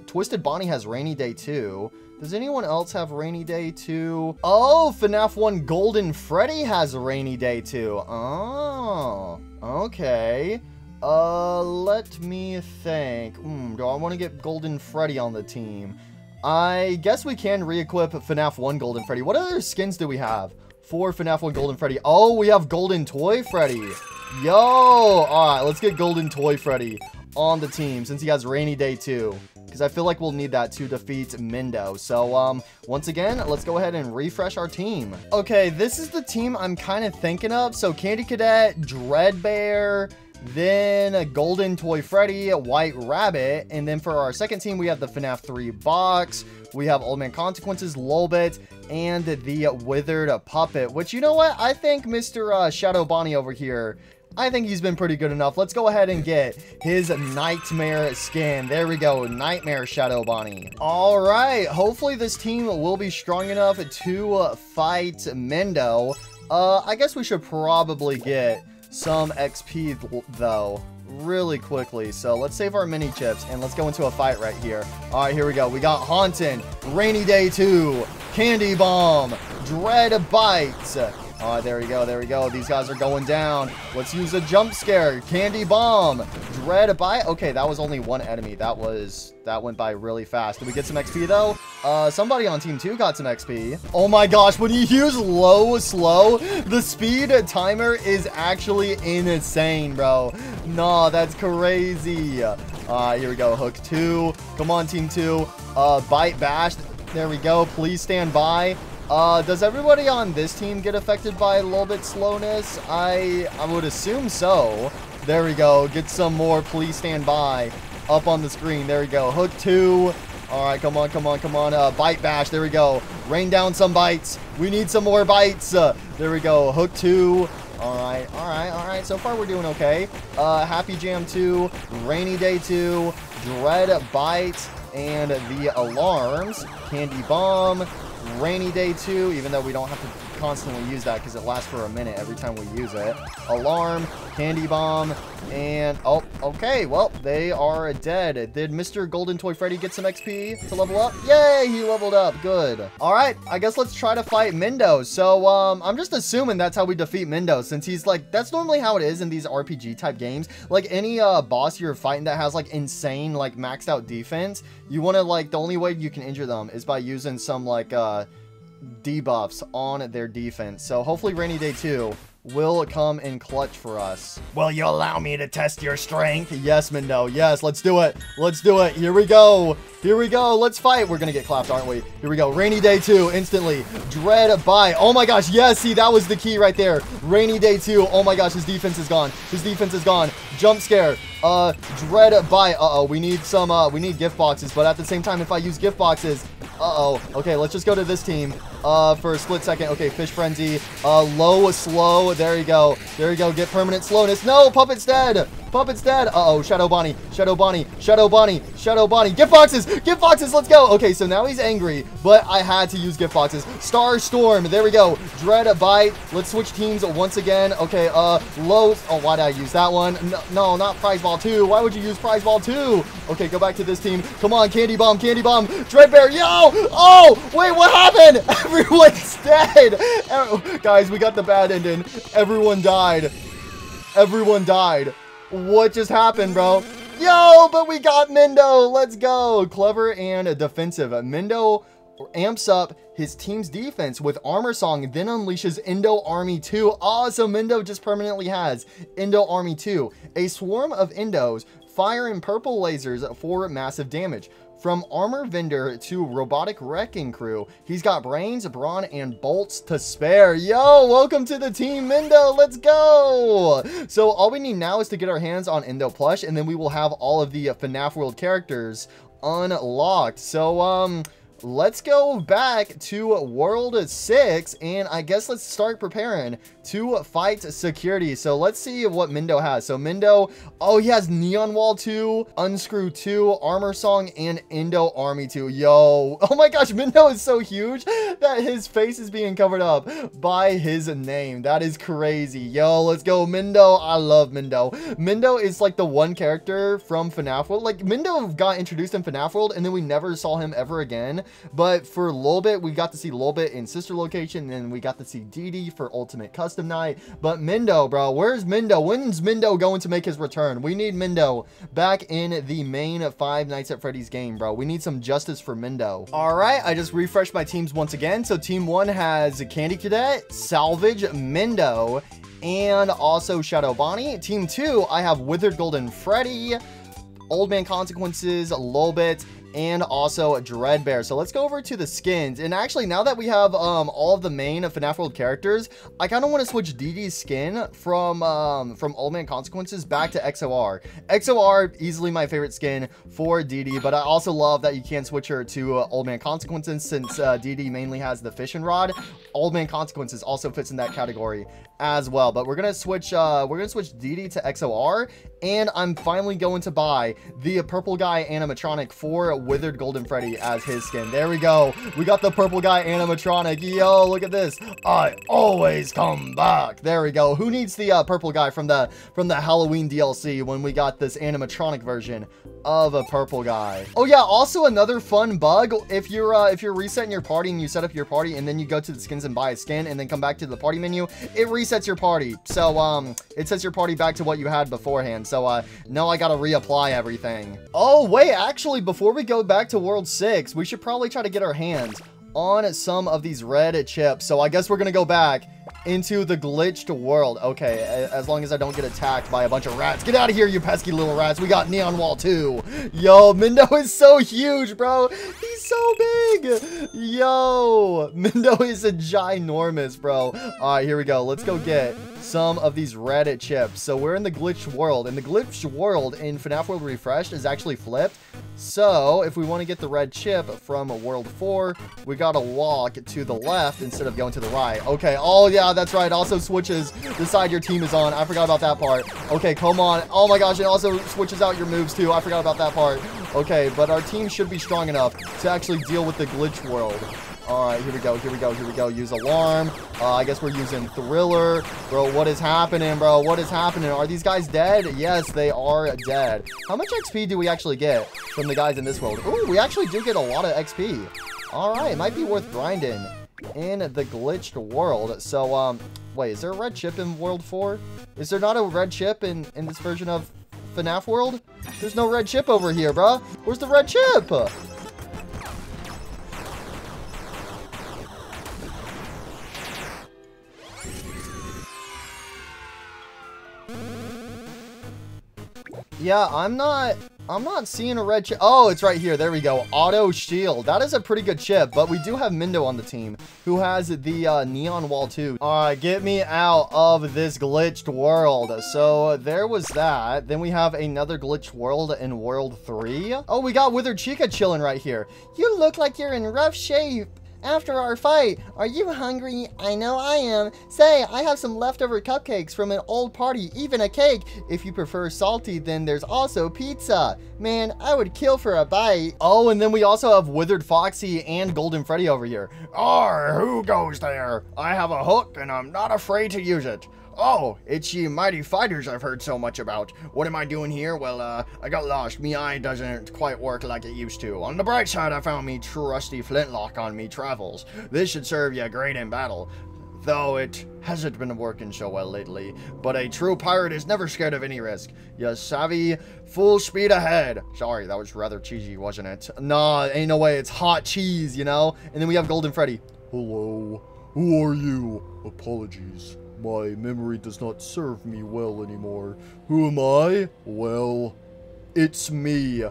Twisted Bonnie has Rainy Day 2. Does anyone else have Rainy Day 2? Oh, FNAF 1 Golden Freddy has Rainy Day 2. Oh, okay. Let me think. Do I want to get Golden Freddy on the team? I guess we can re-equip FNAF 1 Golden Freddy. What other skins do we have for FNAF 1 Golden Freddy? Oh, we have Golden Toy Freddy. Yo! Alright, let's get Golden Toy Freddy on the team since he has Rainy Day 2. Because I feel like we'll need that to defeat Mendo. So, once again, let's go ahead and refresh our team. Okay, this is the team I'm kind of thinking of. So, Candy Cadet, Dreadbear, then Golden Toy Freddy, White Rabbit, and then for our second team, we have the FNAF 3 box, we have Old Man Consequences, Lolbit, and the Withered Puppet, which, you know what, I think Mr. Shadow Bonnie over here, I think he's been pretty good enough. Let's go ahead and get his Nightmare skin. There we go, Nightmare Shadow Bonnie. All right, hopefully this team will be strong enough to fight Mendo. I guess we should probably get some XP though really quickly, so let's save our mini chips and let's go into a fight right here. All right, here we go. We got Haunted, Rainy Day 2, Candy Bomb, Dread Bites. All right, there we go, there we go. These guys are going down. Let's use a jump scare. Candy Bomb, Dread Bite. Okay, that was only one enemy. That went by really fast. Did we get some XP though? Somebody on team 2 got some XP. Oh my gosh, when you use low slow, the speed timer is actually insane, bro. Nah, that's crazy. Here we go. Hook 2. Come on, team 2. Bite Bash. There we go. Please stand by. Does everybody on this team get affected by a little bit slowness? I would assume so. There we go. Get some more. Please stand by up on the screen. There we go. Hook 2. All right, come on, come on, come on. Bite Bash. There we go. Rain down some bites. We need some more bites. There we go. Hook 2. All right. So far, we're doing okay. Happy Jam 2, Rainy Day 2, Dread Bite, and the alarms. Candy Bomb, Rainy Day 2, even though we don't have to constantly use that because it lasts for a minute every time we use it. Alarm, Candy Bomb, and oh, okay, well, they are dead. Did Mr. Golden Toy Freddy get some XP to level up? Yay, he leveled up. Good. All right, I guess let's try to fight Mendo. So, I'm just assuming that's how we defeat Mendo, since he's like, that's normally how it is in these RPG type games. Like any boss you're fighting that has like insane, like maxed out defense, you want to like, the only way you can injure them is by using some like debuffs on their defense. So hopefully Rainy Day 2 will come in clutch for us. Will you allow me to test your strength? Yes, Mendo. Yes, let's do it. Let's do it. Here we go. Here we go. Let's fight. We're gonna get clapped, aren't we? Here we go. Rainy Day 2 instantly. Dread Bite. Oh my gosh. Yes, see, that was the key right there. Rainy Day 2. Oh my gosh, his defense is gone. His defense is gone. Jump scare. Dread Bite. We need some, we need gift boxes, but at the same time, if I use gift boxes, okay, let's just go to this team, for a split second. Okay, Fish Frenzy, low, slow, there you go, get permanent slowness. No, Puppet's dead, Puppet's dead. Shadow Bonnie, Shadow Bonnie, Shadow Bonnie, Shadow Bonnie, gift boxes, let's go. Okay, so now he's angry, but I had to use gift boxes. Star Storm, there we go, Dread Bite, let's switch teams once again. Okay, low, why did I use that one? No, not Prize Ball 2, why would you use Prize Ball 2? Okay, go back to this team, come on, Candy Bomb, Dreadbear, yo! Oh, wait, what happened? Everyone's dead. Guys, we got the bad ending. Everyone died. Everyone died. What just happened, bro? Yo, but we got Mendo. Let's go. Clever and defensive. Mendo amps up his team's defense with Armor Song, then unleashes Endo Army 2. So Mendo just permanently has Endo Army 2. A swarm of Endos fire in purple lasers for massive damage. From Armor Vendor to Robotic Wrecking Crew, he's got brains, brawn, and bolts to spare. Yo, welcome to the team, Mendo. Let's go. So all we need now is to get our hands on Endo Plush, and then we will have all of the FNAF World characters unlocked. So, let's go back to World 6, and I guess let's start preparing to fight security. So let's see what Mendo has. So Mendo, he has Neon Wall 2, Unscrew 2, Armor Song, and Endo Army 2. Yo, oh my gosh, Mendo is so huge that his face is being covered up by his name. That is crazy. Yo, let's go, Mendo. I love Mendo. Mendo is like the one character from FNAF World. Like, Mendo got introduced in FNAF World, and then we never saw him ever again. But for Lolbit, we got to see Lolbit in Sister Location, and we got to see Dee Dee for Ultimate Custom Night. But Mendo, bro, where's Mendo? When's Mendo going to make his return? We need Mendo back in the main Five Nights at Freddy's game, bro. We need some justice for Mendo. All right, I just refreshed my teams once again. So Team 1 has Candy Cadet, Salvage, Mendo, and also Shadow Bonnie. Team 2, I have Withered Golden Freddy, Old Man Consequences, Lolbit, and also Dreadbear. So let's go over to the skins. And actually, now that we have all of the main FNAF World characters, I kind of want to switch Dee Dee's skin from Old Man Consequences back to XOR. XOR, easily my favorite skin for Dee Dee, but I also love that you can switch her to Old Man Consequences, since Dee Dee mainly has the fishing rod. Old Man Consequences also fits in that category as well. But we're gonna switch Dee Dee to XOR, and I'm finally going to buy the purple guy animatronic for Withered Golden Freddy as his skin. There we go. We got the purple guy animatronic. Yo, look at this. I always come back. There we go. Who needs the purple guy from the Halloween DLC when we got this animatronic version of a purple guy? Oh yeah, also another fun bug. If you're resetting your party and you set up your party and then you go to the skins and buy a skin and then come back to the party menu, it resets your party. So it sets your party back to what you had beforehand. So now I gotta reapply everything. Oh wait, actually, before we go back to World 6, we should probably try to get our hands on some of these red chips. So I guess we're gonna go back into the glitched world. Okay, as long as I don't get attacked by a bunch of rats. Get out of here, you pesky little rats. We got Neon Wall 2. Yo, Mendo is so huge, bro. He's so big. Yo, Mendo is a ginormous, bro. All right, here we go. Let's go get some of these red chips. So we're in the glitched world, and the glitched world in FNAF World Refreshed is actually flipped. So if we want to get the red chip from World 4, we gotta walk to the left instead of going to the right. Okay, oh yeah, that's right. It also switches the side your team is on. I forgot about that part. Okay, come on. Oh my gosh, it also switches out your moves too. I forgot about that part. Okay, but our team should be strong enough to actually deal with the glitch world. All right, here we go, here we go, here we go. Use alarm. I guess we're using thriller. Bro, what is happening, bro? What is happening? Are these guys dead? Yes, they are dead. How much XP do we actually get from the guys in this world? Ooh, we actually do get a lot of XP. All right, it might be worth grinding in the glitched world. So, wait, is there a red chip in World 4? Is there not a red chip in this version of FNAF World? There's no red chip over here, bro. Where's the red chip? Yeah, I'm not seeing a red chip. Oh, it's right here. There we go. Auto shield. That is a pretty good chip, but we do have Mendo on the team who has the neon wall too. All right, get me out of this glitched world. So there was that. Then we have another glitched world in World 3. Oh, we got Withered Chica chilling right here. You look like you're in rough shape after our fight. Are you hungry? I know I am. Say, I have some leftover cupcakes from an old party, even a cake. If you prefer salty, then there's also pizza. Man, I would kill for a bite. Oh, and then we also have Withered Foxy and Golden Freddy over here. Arr, who goes there? I have a hook and I'm not afraid to use it. Oh, it's ye mighty fighters I've heard so much about. What am I doing here? Well, I got lost. Me eye doesn't quite work like it used to. On the bright side, I found me trusty flintlock on me travels. This should serve ye great in battle, though it hasn't been working so well lately. But a true pirate is never scared of any risk. You savvy? Full speed ahead. Sorry, that was rather cheesy, wasn't it? Nah, ain't no way. It's hot cheese, you know? And then we have Golden Freddy. Hello, who are you? Apologies. My memory does not serve me well anymore. Who am I? Well, it's me.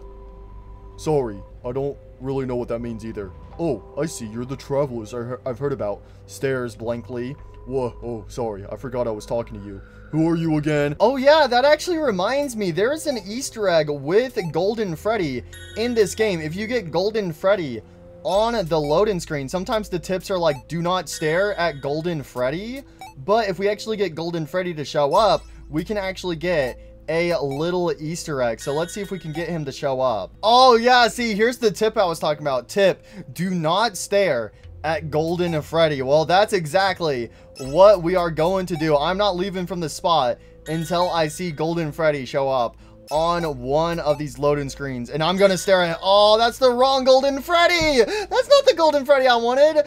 Sorry, I don't really know what that means either. Oh, I see. You're the travelers I've heard about. Stares blankly. Whoa, oh, sorry. I forgot I was talking to you. Who are you again? Oh yeah, that actually reminds me. There is an Easter egg with Golden Freddy in this game. If you get Golden Freddy on the loading screen, sometimes the tips are like, do not stare at Golden Freddy. But if we actually get Golden Freddy to show up, we can actually get a little Easter egg. So let's see if we can get him to show up. Oh yeah, see, here's the tip I was talking about. Tip, do not stare at Golden Freddy. Well, that's exactly what we are going to do. I'm not leaving from the spot until I see Golden Freddy show up on one of these loading screens, and I'm gonna stare at. Oh, that's the wrong Golden Freddy. That's not the Golden Freddy I wanted.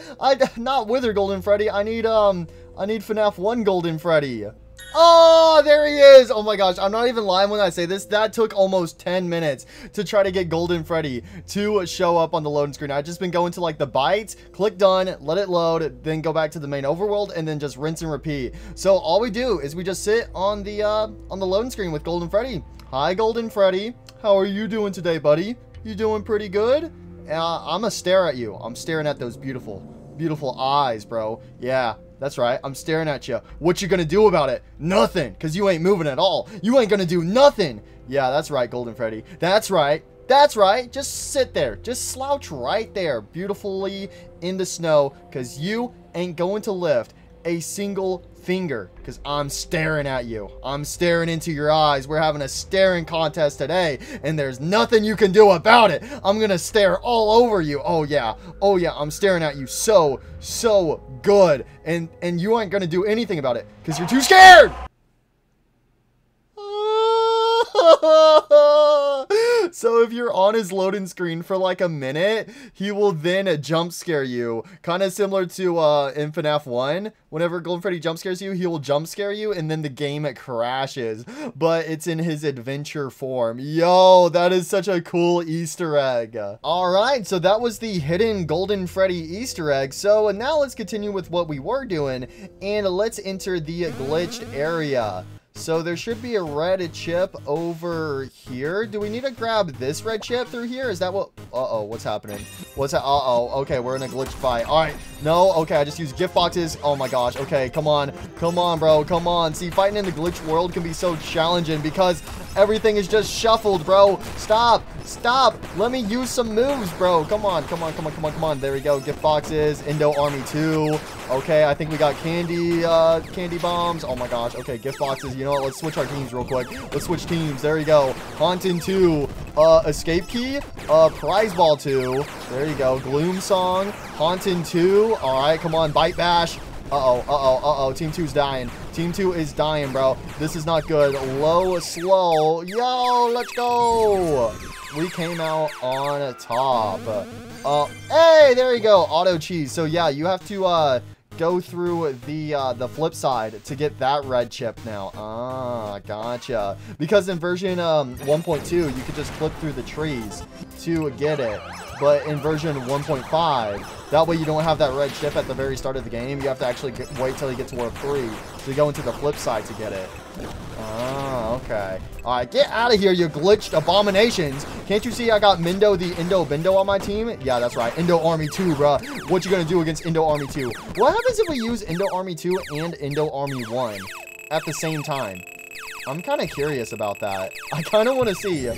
Not Wither Golden Freddy. I need FNAF 1 Golden Freddy. Oh, there he is. Oh my gosh, I'm not even lying when I say this. That took almost 10 minutes to try to get Golden Freddy to show up on the loading screen. I've just been going to like the bites, click done, let it load, then go back to the main overworld, and then just rinse and repeat. So all we do is we just sit on the loading screen with Golden Freddy. Hi, Golden Freddy. How are you doing today, buddy? You doing pretty good? I'm gonna stare at you. I'm staring at those beautiful, beautiful eyes, bro. Yeah, that's right. I'm staring at you. What you gonna do about it? Nothing, because you ain't moving at all. You ain't gonna do nothing. Yeah, that's right, Golden Freddy. That's right. That's right. Just sit there. Just slouch right there, beautifully in the snow, because you ain't going to lift a single finger, because I'm staring at you. I'm staring into your eyes. We're having a staring contest today, and there's nothing you can do about it. I'm gonna stare all over you. Oh yeah, I'm staring at you so good, and you ain't gonna do anything about it because you're too scared. So if you're on his loading screen for like a minute, he will then jump scare you. Kind of similar to in FNAF 1. Whenever Golden Freddy jump scares you, he will jump scare you and then the game crashes. But it's in his adventure form. Yo, that is such a cool Easter egg. Alright, so that was the hidden Golden Freddy Easter egg. So now let's continue with what we were doing and let's enter the glitched area. So there should be a red chip over here. Do we need to grab this red chip through here? Is that what? Uh-oh, what's happening? What's that? Uh-oh, okay, we're in a glitch fight. All right, no, okay, I just used gift boxes. Oh my gosh, okay, come on, bro, come on. See, fighting in the glitch world can be so challenging because everything is just shuffled, bro. Stop, let me use some moves, bro. Come on. There we go, gift boxes, Endo Army 2. Okay, I think we got candy bombs. Oh my gosh, okay, gift boxes. You know what, let's switch our teams real quick. Let's switch teams, there you go. Haunting 2, escape key, prize ball 2. There you go, gloom song, Haunting 2. All right, come on, bite bash. Uh-oh. Team 2's dying. Team 2 is dying, bro. This is not good. Low, slow. Yo, let's go. We came out on top. Hey, there you go. Auto cheese. So, yeah, you have to, go through the flip side to get that red chip now. Ah, gotcha. Because in version 1.2, you could just flip through the trees to get it. But in version 1.5, that way you don't have that red chip at the very start of the game. You have to actually wait till you get to World 3 to go into the flip side to get it. Ah, okay. All right, get out of here, you glitched abominations. Can't you see I got Mindo the Endo Bindo on my team? Yeah, that's right. Endo Army 2, bruh. What you gonna do against Endo Army 2? What happens if we use Endo Army 2 and Endo Army 1 at the same time? I'm kind of curious about that. I kind of want to see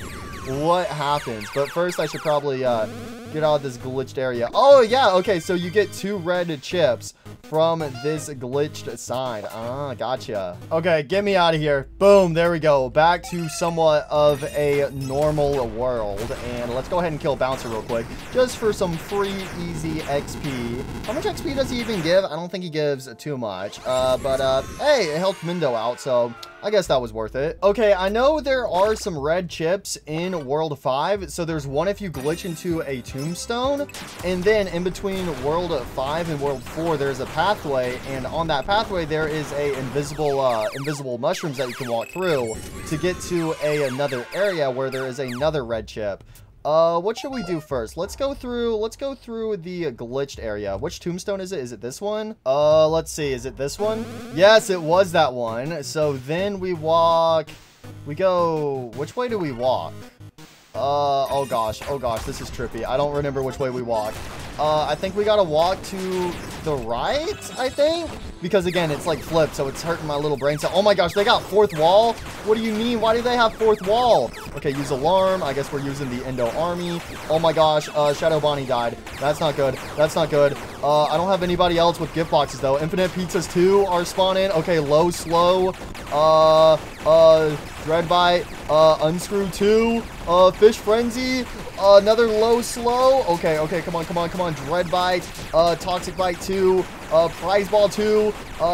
what happens. But first, I should probably get out of this glitched area. Oh, yeah. Okay, so you get 2 red chips from this glitched side. Ah, gotcha. Okay, get me out of here. Boom, there we go. Back to somewhat of a normal world. And let's go ahead and kill Bouncer real quick, just for some free, easy XP. How much XP does he even give? I don't think he gives too much. Hey, it helped Mindo out, so I guess that was worth it. Okay, I know there are some red chips in World 5. So there's one if you glitch into a tombstone. And then in between World 5 and World 4, there's a pathway. And on that pathway, there is a invisible mushrooms that you can walk through to get to another area where there is another red chip. What should we do first? Let's go through the glitched area. Which tombstone is it? Is it this one? Let's see. Is it this one? Yes, it was that one. So then we go, which way do we walk? Oh gosh, this is trippy. I don't remember which way we walk. I think we gotta walk to the right, I think? Because again, it's like flipped, so it's hurting my little brain cell. Oh my gosh, they got 4th wall? What do you mean? Why do they have 4th wall? Okay, use alarm. I guess we're using the Endo Army. Oh my gosh, Shadow Bonnie died. That's not good. That's not good. I don't have anybody else with gift boxes, though. Infinite Pizzas 2 are spawning. Okay, low, slow. Dread Bite. Unscrew 2. Fish Frenzy. Another low, slow. Okay, come on. Dread Bite. Toxic Bite 2. Prize Ball 2.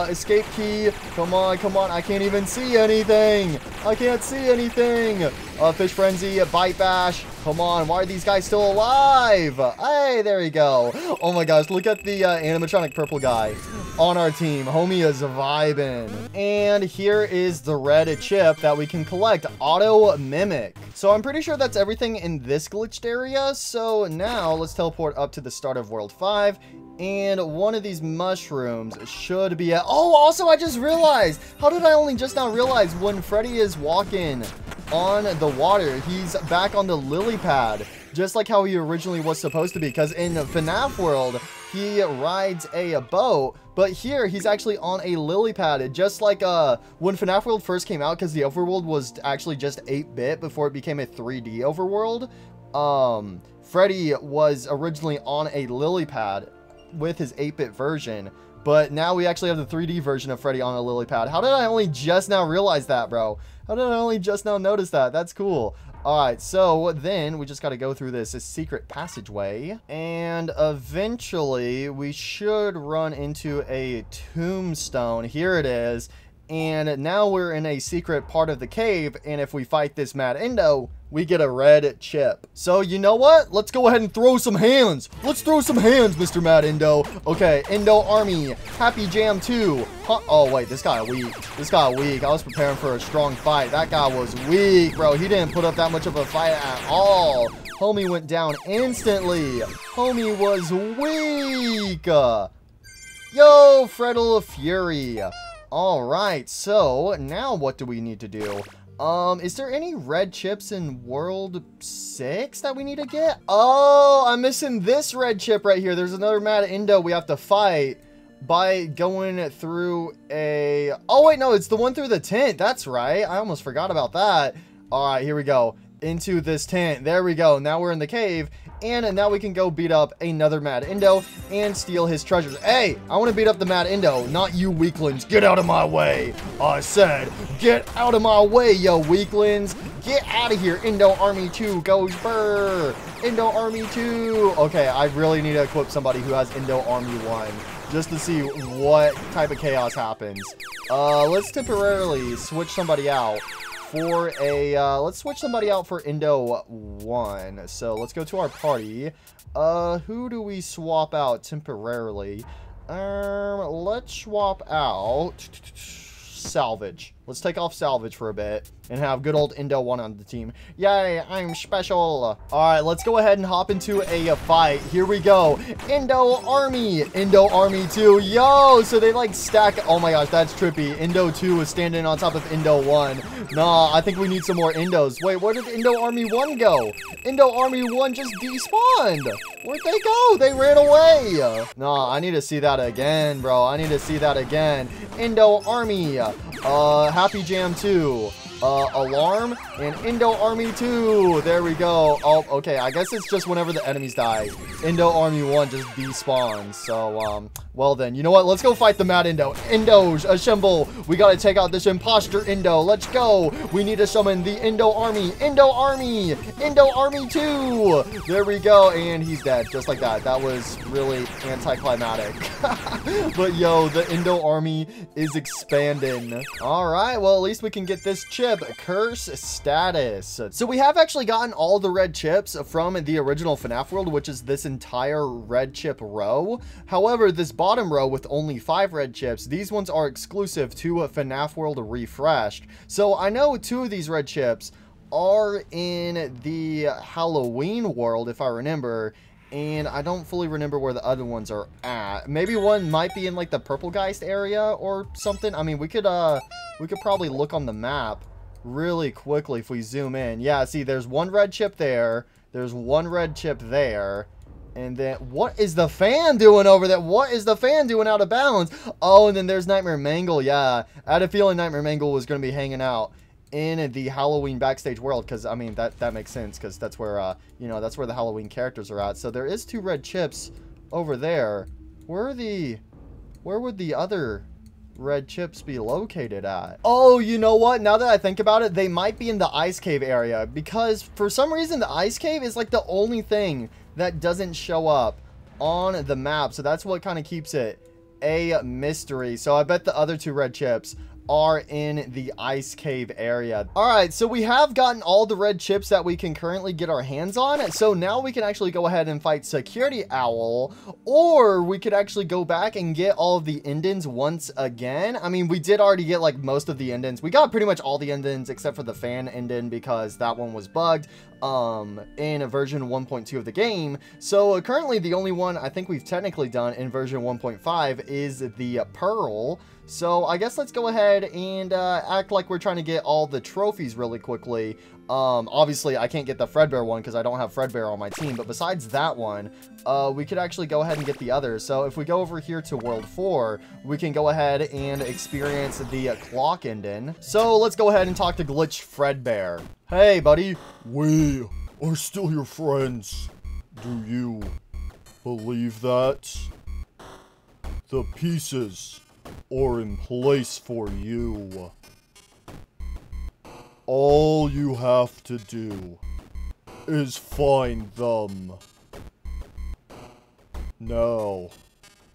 Escape Key. Come on. I can't even see anything. I can't see anything. Fish Frenzy. Bite Bash. Come on. Why are these guys still alive? Hey, there you go. Oh my gosh. Look at the animatronic purple guy on our team. Homie is vibing. And here is the red chip that we can collect. Auto Mimic. So I'm pretty sure that's everything in this glitched area. So now let's teleport up to the start of World 5. And one of these mushrooms should be at... Oh, also, I just realized. How did I only just now realize when Freddy is walking on the water, he's back on the lily pad, just like how he originally was supposed to be. Because in FNAF World, he rides a boat, but here he's actually on a lily pad, just like when FNAF World first came out, because the overworld was actually just 8-bit before it became a 3D overworld. Freddy was originally on a lily pad with his 8-bit version, but now we actually have the 3D version of Freddy on a lily pad. How did I only just now realize that, bro? How did I only just now notice that? That's cool. Alright, so then we just got to go through this secret passageway, and eventually we should run into a tombstone. Here it is. And now we're in a secret part of the cave, and if we fight this Mad Endo, we get a red chip. So you know what? Let's go ahead and throw some hands. Let's throw some hands, Mr. Mad Endo. Okay, Endo Army, Happy Jam 2. Huh? Oh wait, this guy weak. This guy weak. I was preparing for a strong fight. That guy was weak, bro. He didn't put up that much of a fight at all. Homie went down instantly. Homie was weak. Yo, Freddle Fury. All right, so now what do we need to do? Is there any red chips in World 6 that we need to get? Oh, I'm missing this red chip right here. There's another Mad Endo we have to fight by going through a... Oh, wait, no, it's the one through the tent. That's right. I almost forgot about that. All right, here we go. Into this tent. There we go. Now we're in the cave. And now we can go beat up another Mad Endo and steal his treasures. Hey, I want to beat up the Mad Endo, not you weaklings. Get out of my way. I said, get out of my way, yo weaklings. Get out of here. Endo Army 2 goes brr. Endo Army 2. Okay, I really need to equip somebody who has Endo Army 1 just to see what type of chaos happens. Let's temporarily switch somebody out. For a, let's switch somebody out for Endo 1. So let's go to our party. Who do we swap out temporarily? Let's swap out Salvage. Let's take off Salvage for a bit and have good old Endo 1 on the team. Yay, I'm special. All right, let's go ahead and hop into a fight. Here we go. Endo Army. Endo Army 2. Yo, so they like stack. Oh my gosh, that's trippy. Endo 2 is standing on top of Endo 1. Nah, I think we need some more Endos. Wait, where did Endo Army 1 go? Endo Army 1 just despawned. Where'd they go? They ran away. Nah, I need to see that again, bro. I need to see that again. Endo Army. Happy Jam 2. Alarm and Endo Army 2. There we go. Oh, okay. I guess it's just whenever the enemies die. Endo Army 1 just despawns. So, well then, you know what? Let's go fight the Mad Endo. Endos, assemble. We gotta take out this imposter Endo. Let's go. We need to summon the Endo Army. Endo Army. Endo Army 2. There we go. And he's dead. Just like that. That was really anticlimactic. But yo, the Endo Army is expanding. All right. Well, at least we can get this chip. Curse status. So we have actually gotten all the red chips from the original FNAF world, which is this entire red chip row. However, this bottom row with only 5 red chips, these ones are exclusive to FNAF world refreshed. So I know 2 of these red chips are in the Halloween world, if I remember, and I don't fully remember where the other ones are at. Maybe one might be in like the Purple Geist area or something. I mean, we could probably look on the map really quickly if we zoom in. Yeah, see, there's 1 red chip there. There's 1 red chip there. And then, what is the fan doing over there? What is the fan doing out of bounds? Oh, and then there's Nightmare Mangle. Yeah, I had a feeling Nightmare Mangle was going to be hanging out in the Halloween backstage world, because I mean that makes sense, because that's where you know, that's where the Halloween characters are at. So there is 2 red chips over there. Where would the other red chips be located at? Oh, you know what? Now that I think about it, they might be in the ice cave area, because for some reason the ice cave is like the only thing that doesn't show up on the map. So that's what kind of keeps it a mystery. So I bet the other 2 red chips are in the ice cave area. All right, so we have gotten all the red chips that we can currently get our hands on. So now we can actually go ahead and fight Security Owl, or we could actually go back and get all of the endings once again. I mean, we did already get like most of the endings. We got pretty much all the endings except for the fan ending, because that one was bugged in version 1.2 of the game. So currently the only one I think we've technically done in version 1.5 is the Pearl. So I guess let's go ahead and act like we're trying to get all the trophies really quickly. Obviously I can't get the Fredbear one because I don't have Fredbear on my team, but besides that one, we could actually go ahead and get the others. So if we go over here to World 4, we can go ahead and experience the clock ending. So let's go ahead and talk to Glitch Fredbear. Hey, buddy. We are still your friends. Do you believe that? The pieces are in place for you. All you have to do is find them. Now,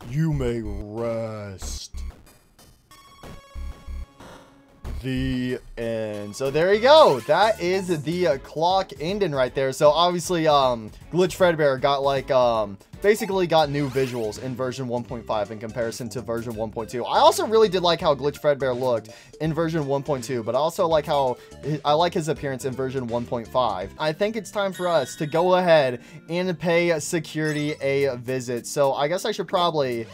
you may rest. The end. So there you go. That is the clock ending right there. So obviously, Glitch Fredbear got like, basically got new visuals in version 1.5 in comparison to version 1.2. I also really did like how Glitch Fredbear looked in version 1.2, but I also like how I like his appearance in version 1.5. I think it's time for us to go ahead and pay security a visit. So I guess I should probably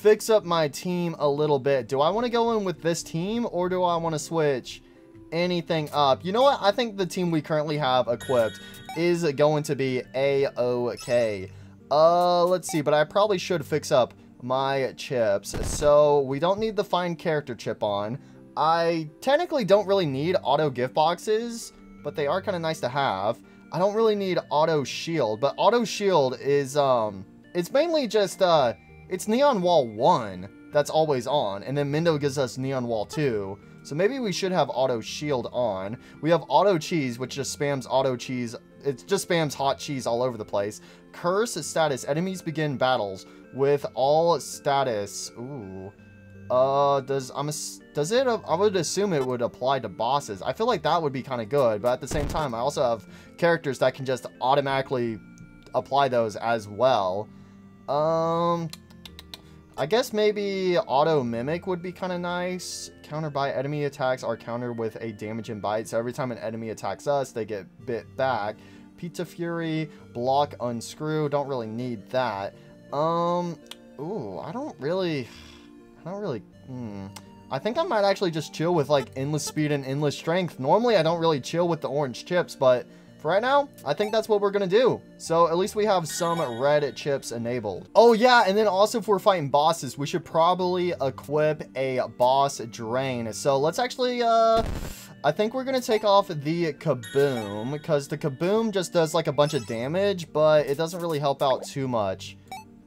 fix up my team a little bit. Do I want to go in with this team, or do I want to switch anything up? You know what? I think the team we currently have equipped is going to be A-OK. Let's see, but I probably should fix up my chips. So we don't need the find character chip on. I technically don't really need auto gift boxes, but they are kind of nice to have. I don't really need auto shield, but auto shield is, it's mainly just, it's Neon Wall 1 that's always on, and then Mendo gives us Neon Wall 2. So maybe we should have auto shield on. We have auto cheese, which just spams auto cheese. It just spams hot cheese all over the place. Curse status. Enemies begin battles with all status. Ooh. Does it? I would assume it would apply to bosses. I feel like that would be kind of good, but at the same time, I also have characters that can just automatically apply those as well. I guess maybe auto mimic would be kind of nice. Counter by enemy attacks are countered with a damage and bite. So every time an enemy attacks us, they get bit back. Pizza Fury, block, unscrew. Don't really need that. Ooh, I don't really. I think I might actually just chill with like endless speed and endless strength. Normally, I don't really chill with the orange chips, but for right now, I think that's what we're gonna do. So at least we have some red chips enabled. Oh yeah, and then also if we're fighting bosses, we should probably equip a boss drain. So let's actually, I think we're gonna take off the kaboom, because the kaboom just does like a bunch of damage, but it doesn't really help out too much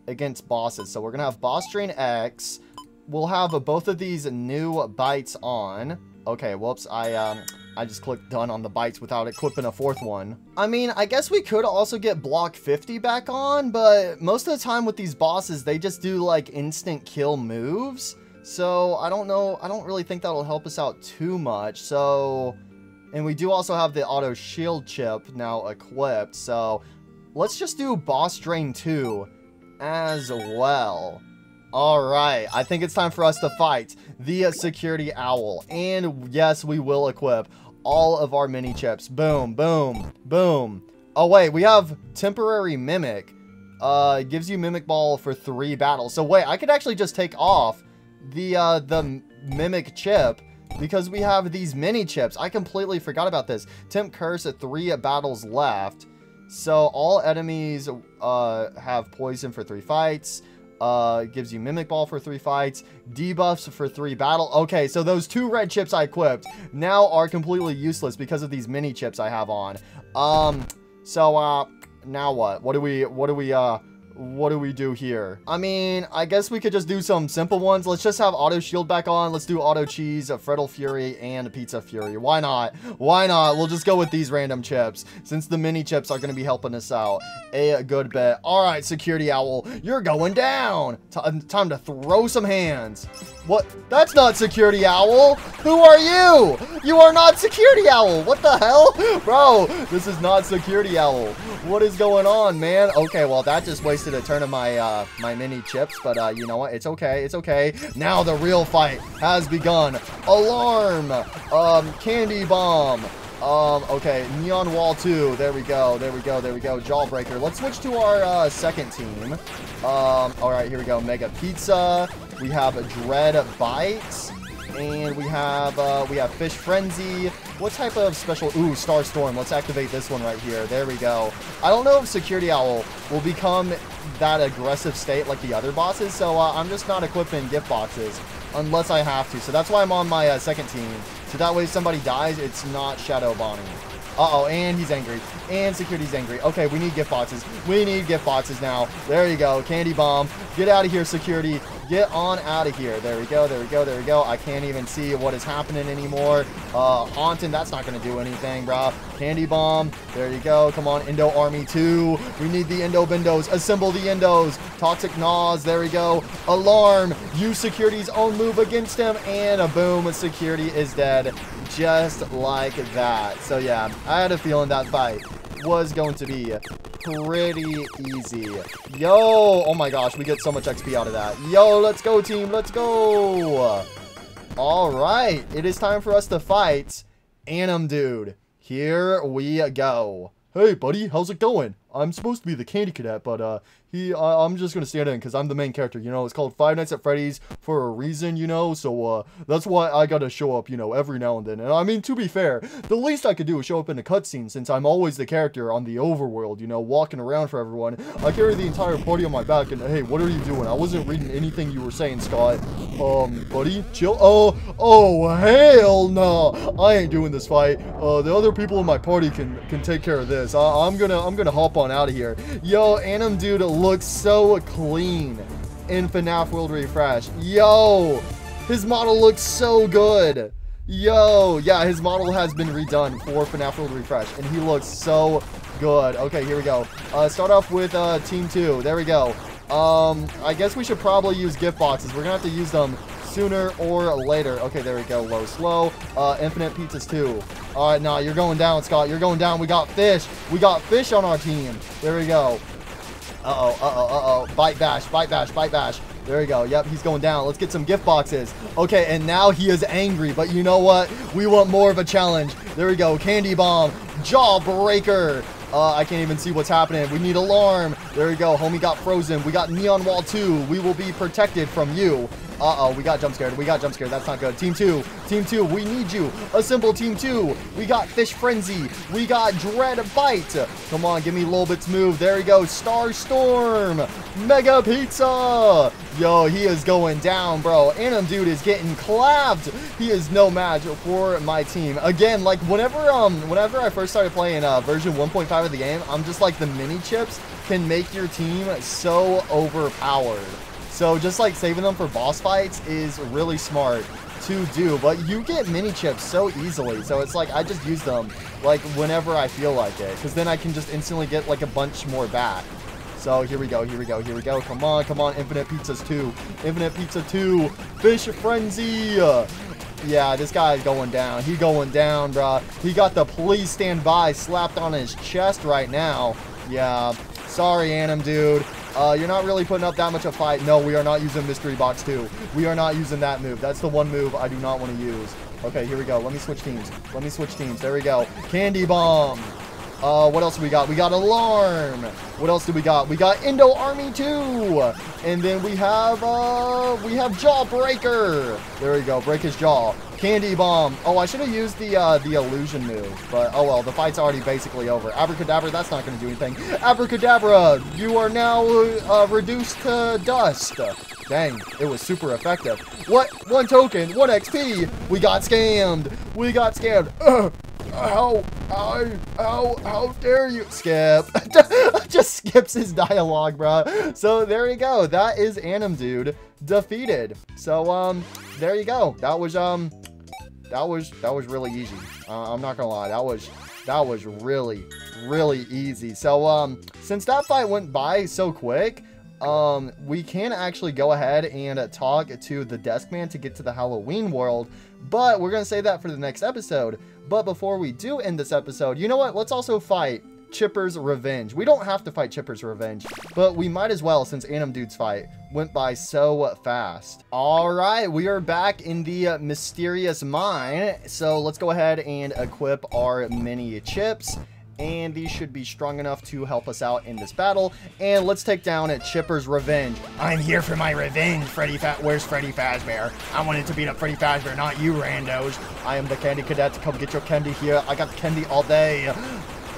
against bosses. So we're gonna have boss drain X. We'll have both of these new bites on. Okay, whoops, I just clicked done on the bites without equipping a fourth one. I mean, I guess we could also get block 50 back on, but most of the time with these bosses, they just do like instant kill moves. So I don't know, I don't really think that'll help us out too much. So, and we do also have the auto shield chip now equipped. So let's just do boss drain 2 as well. Alright, I think it's time for us to fight the security owl. And yes, we will equip all of our mini chips. Boom, boom, boom. Oh wait, we have temporary mimic. Gives you mimic ball for 3 battles. So wait, I could actually just take off the mimic chip because we have these mini chips. I completely forgot about this. Temp curse at 3 battles left. So all enemies have poison for 3 fights. Gives you mimic ball for 3 fights, debuffs for 3 battle. Okay, so those 2 red chips I equipped now are completely useless because of these mini chips I have on. Now what? What do we do here? I mean, I guess we could just do some simple ones. Let's just have auto shield back on. Let's do auto cheese, Freddle Fury, and Pizza Fury. Why not? Why not? We'll just go with these random chips since the mini chips are going to be helping us out a good bit. All right, Security Owl, you're going down. Time to throw some hands. What? That's not Security Owl. Who are you? You are not Security Owl. What the hell? Bro, this is not Security Owl. What is going on, man? Okay, well, that just wasted a turn of my my mini chips, but you know what? It's okay. It's okay. Now the real fight has begun. Alarm. Candy bomb. Okay, Neon Wall 2. There we go. There we go. There we go. Jawbreaker. Let's switch to our second team. All right, here we go. Mega Pizza. We have Dread Bites. And we have Fish Frenzy. What type of special? Ooh, Star Storm. Let's activate this one right here. There we go. I don't know if Security Owl will become that aggressive state like the other bosses, so I'm just not equipping gift boxes unless I have to. So that's why I'm on my second team. So that way if somebody dies, it's not Shadow Bonnie. Uh-oh, and he's angry. And Security's angry. Okay, we need gift boxes. We need gift boxes now. There you go. Candy bomb. Get out of here, Security. Get on out of here. There we go. There we go. There we go. I can't even see what is happening anymore. Haunting, that's not going to do anything, bro. Candy bomb. There you go. Come on, Endo Army 2. We need the Endo Bendos. Assemble the Endos. Toxic Gnaws. There we go. Alarm. Use Security's own move against him. And a boom. Security is dead. Just like that. So yeah, I had a feeling that fight was going to be pretty easy. Yo, oh my gosh, we get so much XP out of that. Yo, let's go, team. Let's go. All right, it is time for us to fight Anim Dude. Here we go. Hey, buddy, how's it going? I'm supposed to be the candy cadet, but I'm just gonna stand in because I'm the main character. You know, it's called Five Nights at Freddy's for a reason. You know, so that's why I gotta show up. You know, every now and then. And I mean, to be fair, the least I could do is show up in a cutscene since I'm always the character on the overworld. You know, walking around for everyone. I carry the entire party on my back. And hey, what are you doing? I wasn't reading anything you were saying, Scott. Buddy, chill. Oh, hell no! I ain't doing this fight. The other people in my party can take care of this. I'm gonna hop on out of here. Yo, Anim dude looks so clean in FNAF World Refresh. Yo, his model looks so good. Yo, yeah, his model has been redone for FNAF World Refresh, and he looks so good. Okay, here we go. Start off with Team 2. There we go. I guess we should probably use gift boxes. We're gonna have to use them sooner or later. Okay, there we go. Low, slow. Infinite pizzas too. All right, nah, you're going down, Scott. You're going down. We got fish. We got fish on our team. There we go. Bite bash, bite bash, bite bash. There we go. Yep, he's going down. Let's get some gift boxes. Okay, and now he is angry, but you know what? We want more of a challenge. There we go. Candy bomb. Jawbreaker. I can't even see what's happening. We need alarm. There we go. Homie got frozen. We got neon wall 2. We will be protected from you. We got jump scared. We got jump scared. That's not good. Team 2. Team 2, we need you. Assemble Team 2. We got Fish Frenzy. We got Dread Bite. Come on, give me Lolbit's move. There we go. Star Storm. Mega Pizza. Yo, he is going down, bro. Anim dude is getting clapped. He is no match for my team. Again, like whenever I first started playing version 1.5 of the game, I'm just like the mini chips can make your team so overpowered. So just like saving them for boss fights is really smart to do, but you get mini chips so easily. So it's like I just use them like whenever I feel like it, because then I can just instantly get like a bunch more back. So here we go, here we go, here we go. Come on, come on. Infinite Pizzas 2. Infinite Pizza 2. Fish Frenzy. Yeah, this guy's going down. He going down, bruh. He got the please stand by slapped on his chest right now. Yeah. Sorry, Anim dude. You're not really putting up that much of a fight. No, we are not using Mystery Box 2. We are not using that move. That's the one move I do not want to use. Okay, here we go. Let me switch teams. Let me switch teams. There we go. Candy Bomb. What else do we got? We got Alarm. What else do we got? We got Endo Army 2. And then we have Jawbreaker. There we go. Break his jaw. Candy Bomb. Oh, I should have used the illusion move, but oh well, the fight's already basically over. Abracadabra, that's not going to do anything. Abracadabra, you are now reduced to dust. Dang, it was super effective. What? 1 token, 1 XP. We got scammed. We got scammed. How dare you? Skip. Just skips his dialogue, bro. So there you go. That is Anim dude defeated. So there you go. That was really easy. I'm not gonna lie. That was really easy. So since that fight went by so quick, we can actually go ahead and talk to the desk man to get to the Halloween world, but we're gonna save that for the next episode. But before we do end this episode, you know what? Let's also fight Chipper's Revenge. We don't have to fight Chipper's Revenge, but we might as well since Anim dude's fight went by so fast. All right, we are back in the mysterious mine. So let's go ahead and equip our mini chips. And these should be strong enough to help us out in this battle. And let's take down Chipper's Revenge. I'm here for my revenge, Where's Freddy Fazbear? I wanted to beat up Freddy Fazbear, not you randos. I am the candy cadet. Come get your candy here. I got candy all day.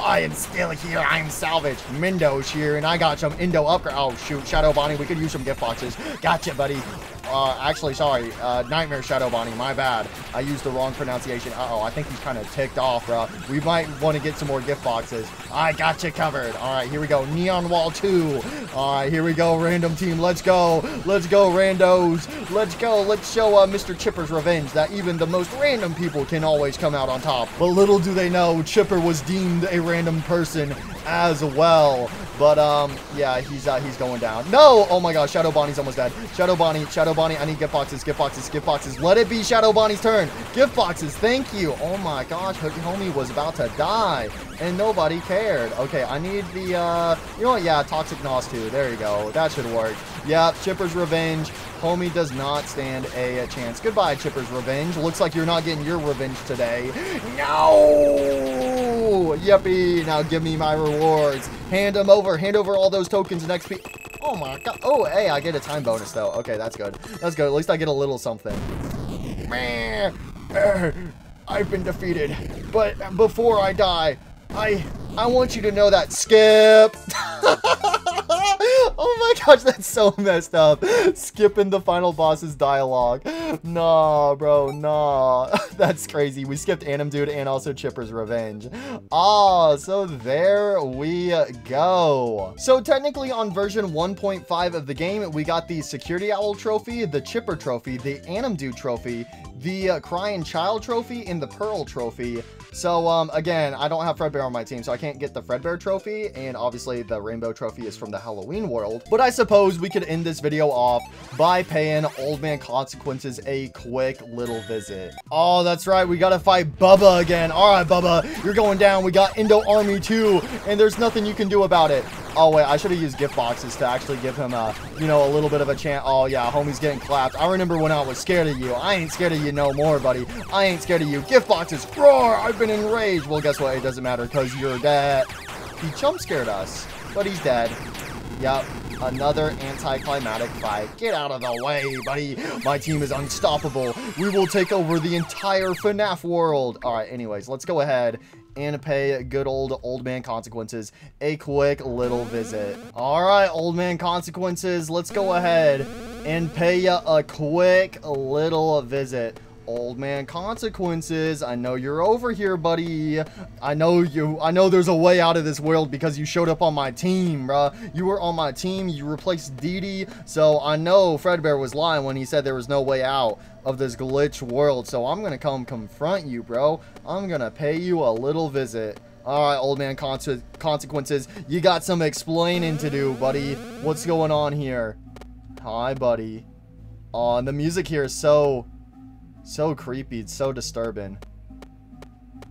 I am still here. I am salvaged. Mindo's here, and I got some Endo upgrade. Oh, shoot. Shadow Bonnie, we could use some gift boxes. Gotcha, buddy. Actually, sorry. Nightmare Shadow Bonnie, my bad. I used the wrong pronunciation. Uh-oh, I think he's kind of ticked off, bro. We might want to get some more gift boxes. I got you covered. All right, here we go. Neon Wall 2. All right, here we go, random team. Let's go. Let's go, randos. Let's go. Let's show Mr. Chipper's Revenge that even the most random people can always come out on top. But little do they know, Chipper was deemed a random person as well. But yeah, he's going down. No! Oh my gosh, Shadow Bonnie's almost dead. Shadow Bonnie, I need gift boxes, gift boxes, gift boxes. Let it be Shadow Bonnie's turn. Gift boxes, thank you. Oh my gosh, homie was about to die, and nobody cared. Okay, I need the you know what? Yeah, Toxic Nos 2. There you go. That should work. Yeah, Chipper's Revenge. Homie does not stand a chance. Goodbye, Chipper's Revenge. Looks like you're not getting your revenge today. No! Yippee! Now give me my rewards. Hand them over. Hand over all those tokens and XP. Oh my god. Oh, hey, I get a time bonus though. Okay, that's good. That's good. At least I get a little something. I've been defeated. But before I die, I want you to know that Skip. Oh my gosh, that's so messed up. Skipping the final boss's dialogue. Nah, bro, nah. That's crazy. We skipped Anim Dude and also Chipper's Revenge. Ah, so there we go. So technically on version 1.5 of the game, we got the Security Owl trophy, the Chipper trophy, the Anim Dude trophy, the Crying Child trophy, and the Pearl trophy. So, again, I don't have Fredbear on my team, so I can't get the Fredbear trophy, and obviously the Rainbow trophy is from the Halloween world. But I suppose we could end this video off by paying Old Man Consequences a quick little visit. Oh, that's right, we gotta fight Bubba again. Alright, Bubba, you're going down. We got Endo Army too, and there's nothing you can do about it. Oh, wait, I should have used gift boxes to actually give him a, you know, a little bit of a chance. Oh, yeah, homie's getting clapped. I remember when I was scared of you. I ain't scared of you no more, buddy. I ain't scared of you. Gift boxes, roar! I've been enraged. Well, guess what? It doesn't matter because you're dead. He jump scared us, but he's dead. Yep, another anticlimactic fight. Get out of the way, buddy. My team is unstoppable. We will take over the entire FNAF world. All right, anyways, let's go ahead and pay good Old Man Consequences a quick little visit. All right, Old Man Consequences, let's go ahead and pay ya a quick little visit. Old Man Consequences, I know you're over here, buddy. I know there's a way out of this world because you showed up on my team, bruh. You were on my team, you replaced Dee Dee, so I know Fredbear was lying when he said there was no way out of this glitch world, so I'm gonna come confront you, bro. I'm gonna pay you a little visit. Alright, Old Man Consequences, you got some explaining to do, buddy. What's going on here? Hi, buddy. Oh, and the music here is so creepy. It's so disturbing.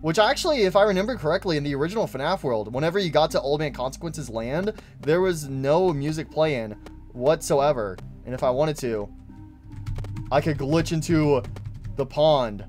Which actually, if I remember correctly, in the original FNAF world, whenever you got to Old Man Consequences land, there was no music playing whatsoever. And if I wanted to, I could glitch into the pond.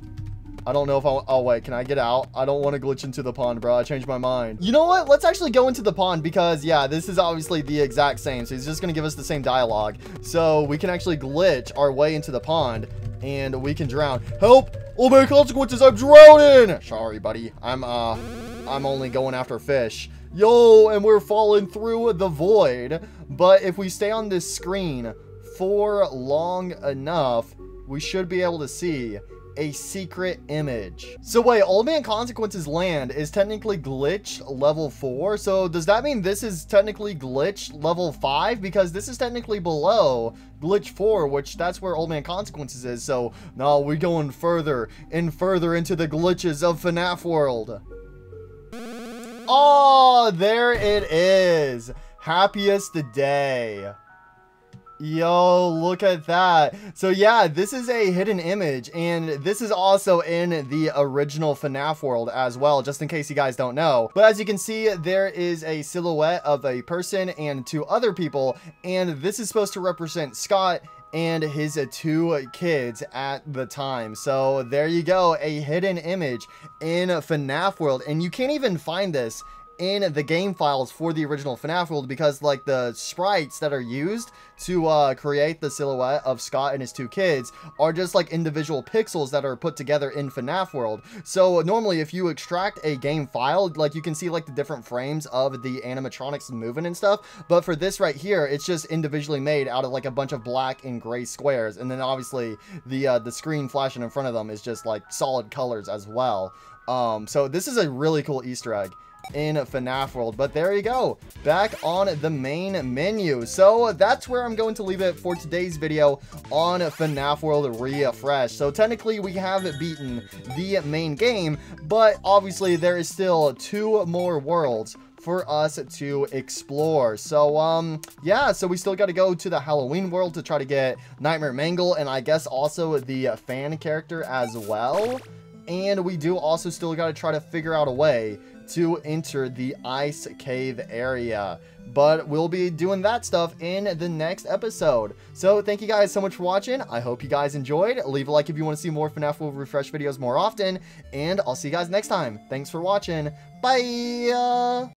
I don't know if oh wait, can I get out? I don't want to glitch into the pond, bro. I changed my mind. You know what? Let's actually go into the pond because, yeah, this is obviously the exact same. So he's just going to give us the same dialogue. So we can actually glitch our way into the pond and we can drown. Help! Old Man Consequences, I'm drowning! Sorry, buddy. I'm only going after fish. Yo, and we're falling through the void. But if we stay on this screen for long enough, we should be able to see a secret image. So wait, Old Man Consequences land is technically glitch level 4. So does that mean this is technically glitch level 5? Because this is technically below glitch 4, which that's where Old Man Consequences is. So no, we're going further and further into the glitches of FNAF world. Oh, there it is. Happiest day. Yo, look at that. So yeah, this is a hidden image, and this is also in the original FNAF world as well, just in case you guys don't know. But as you can see, there is a silhouette of a person and 2 other people, and this is supposed to represent Scott and his 2 kids at the time. So there you go, a hidden image in FNAF world, and you can't even find this in the game files for the original FNAF world because, like, the sprites that are used to create the silhouette of Scott and his 2 kids are just like individual pixels that are put together in FNAF world. So normally if you extract a game file, like, you can see like the different frames of the animatronics moving and stuff, but for this right here, it's just individually made out of like a bunch of black and gray squares, and then obviously the screen flashing in front of them is just like solid colors as well. So this is a really cool Easter egg in FNAF world. But there you go, back on the main menu. So that's where I'm going to leave it for today's video on FNAF world refresh. So technically we have beaten the main game, but obviously there is still 2 more worlds for us to explore. So yeah, so we still got to go to the Halloween world to try to get Nightmare Mangle, and I guess also the fan character as well. And we do also still got to try to figure out a way to enter the ice cave area, but we'll be doing that stuff in the next episode. So thank you guys so much for watching. I hope you guys enjoyed. Leave a like if you want to see more FNAF World Refresh videos more often, and I'll see you guys next time. Thanks for watching. Bye.